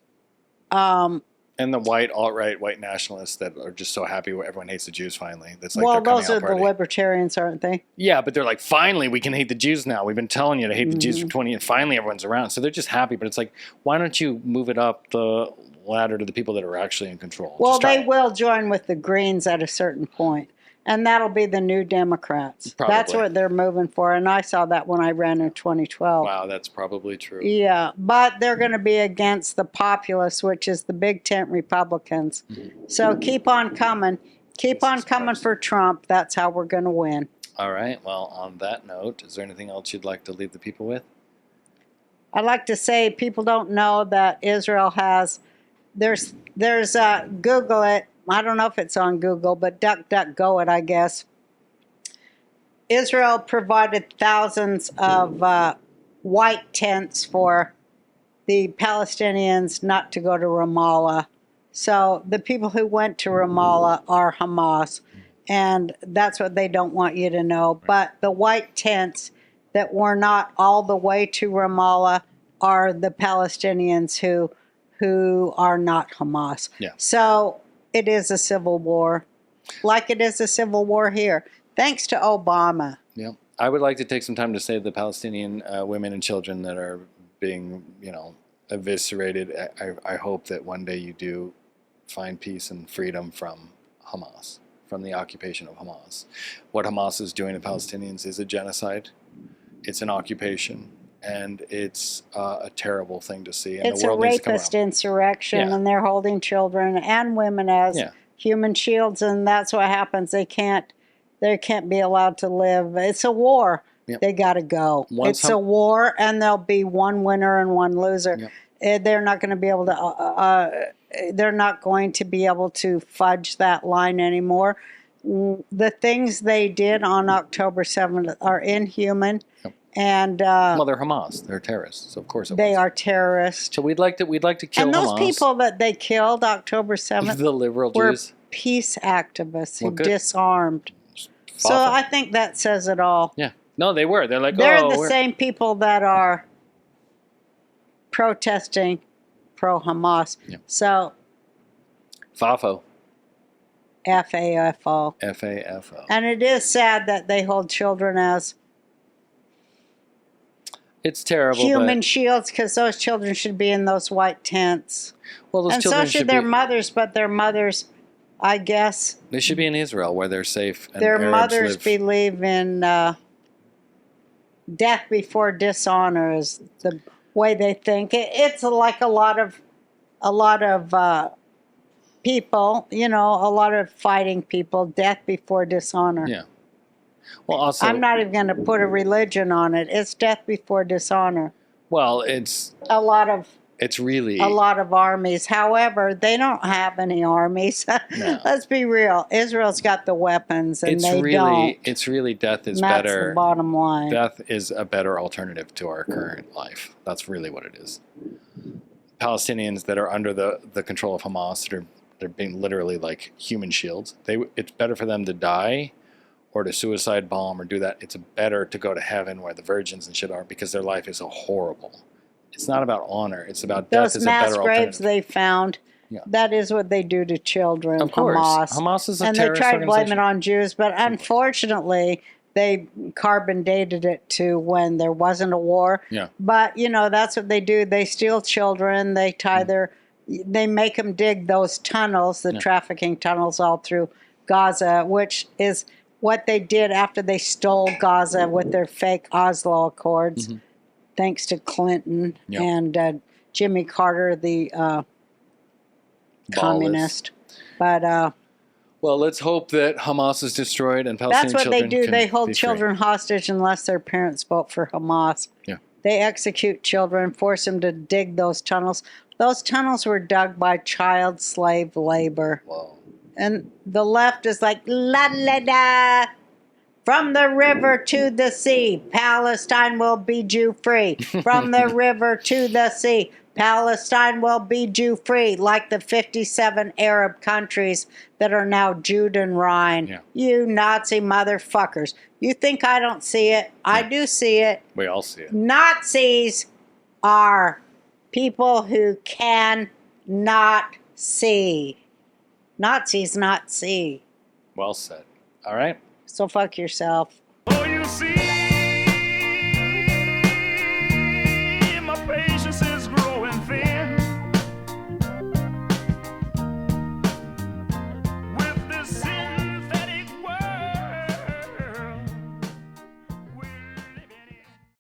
and the white, alt-right, white nationalists that are just so happy everyone hates the Jews finally. That's well, their those are party. the libertarians, aren't they? Yeah, but they're like, finally, we can hate the Jews now. We've been telling you to hate the Jews for 20 years. Finally, everyone's around. So they're just happy. But it's like, why don't you move it up the ladder to the people that are actually in control? Well, they will join with the Greens at a certain point. And that'll be the new Democrats. Probably. That's what they're moving for. And I saw that when I ran in 2012. Wow, that's probably true. Yeah, but they're going to be against the populists, which is the big tent Republicans. So keep on coming. Keep on coming for Trump. That's how we're going to win. All right. Well, on that note, is there anything else you'd like to leave the people with? I'd like to say people don't know that Israel has... There's Google it. I don't know if it's on Google, but DuckDuckGo it, I guess. Israel provided thousands of white tents for the Palestinians not to go to Ramallah. So the people who went to Ramallah are Hamas, and that's what they don't want you to know. But the white tents that were not all the way to Ramallah are the Palestinians who are not Hamas. Yeah. So it is a civil war, like it is a civil war here, thanks to Obama. Yeah. I would like to take some time to save the Palestinian women and children that are being, eviscerated. I hope that one day you do find peace and freedom from Hamas, from the occupation of Hamas. What Hamas is doing to Palestinians is a genocide. It's an occupation. And it's a terrible thing to see. And It's the a world needs to come rapist around. insurrection, Yeah. and they're holding children and women as human shields, and that's what happens. They can't be allowed to live. It's a war. Yep. They got to go. It's a war, and there'll be one winner and one loser. Yep. They're not going to be able to. They're not going to be able to fudge that line anymore. The things they did on October 7th are inhuman. Yep. And well, they're Hamas. They're terrorists. So of course they are terrorists. So we'd like to kill and those Hamas. people that they killed October 7th The liberal were Jews. peace activists who Well, good. disarmed. So I think that says it all. Yeah. No, they were. They're like, They're oh, the we're... same people that are protesting pro-Hamas. Yeah. So FAFO. FAFO. FAFO. And it is sad that they hold children as It's terrible. human but... shields, because those children should be in those white tents. Well, those And children so should their mothers, but their mothers, I guess, They should be in Israel where they're safe. And their Arabs mothers live. believe in death before dishonor is the way they think. It's like a lot of people, a lot of fighting people, death before dishonor. Yeah. Well, also, I'm not even going to put a religion on it. It's death before dishonor. Well, it's A really lot of armies. However, they don't have any armies. No. Let's be real. Israel's got the weapons, and it's they really don't. it's really death is And that's better. the bottom line. Death is a better alternative to our current life. That's really what it is. Palestinians that are under the control of Hamas, they're being literally like human shields. It's better for them to die or to suicide bomb or do that. It's better to go to heaven where the virgins and shit are, because their life is so horrible. It's not about honor. It's about death Those is a mass better graves alternative. they found, Yeah. that is what they do to children. Of course. Hamas. Hamas is a and they terrorist try to blame it organization. on Jews, but unfortunately, they carbon dated it to when there wasn't a war. Yeah. But, that's what they do. They steal children. They tie their they make them dig those tunnels, the trafficking tunnels all through Gaza, which is what they did after they stole Gaza with their fake Oslo Accords, thanks to Clinton and Jimmy Carter, the communist. But well, let's hope that Hamas is destroyed and Palestinian that's what they children do. can They hold be children hostage unless their parents vote for Hamas. Yeah. They execute children, force them to dig those tunnels. Those tunnels were dug by child slave labor. Wow. And the left is like, la la la, from the river to the sea, Palestine will be Jew free. From the river to the sea, Palestine will be Jew free, like the 57 Arab countries that are now Jude and Rhine. Yeah. You Nazi motherfuckers. You think I don't see it? I do see it. We all see it. Nazis are people who can not see. Nazis not see. Well said. All right. So fuck yourself.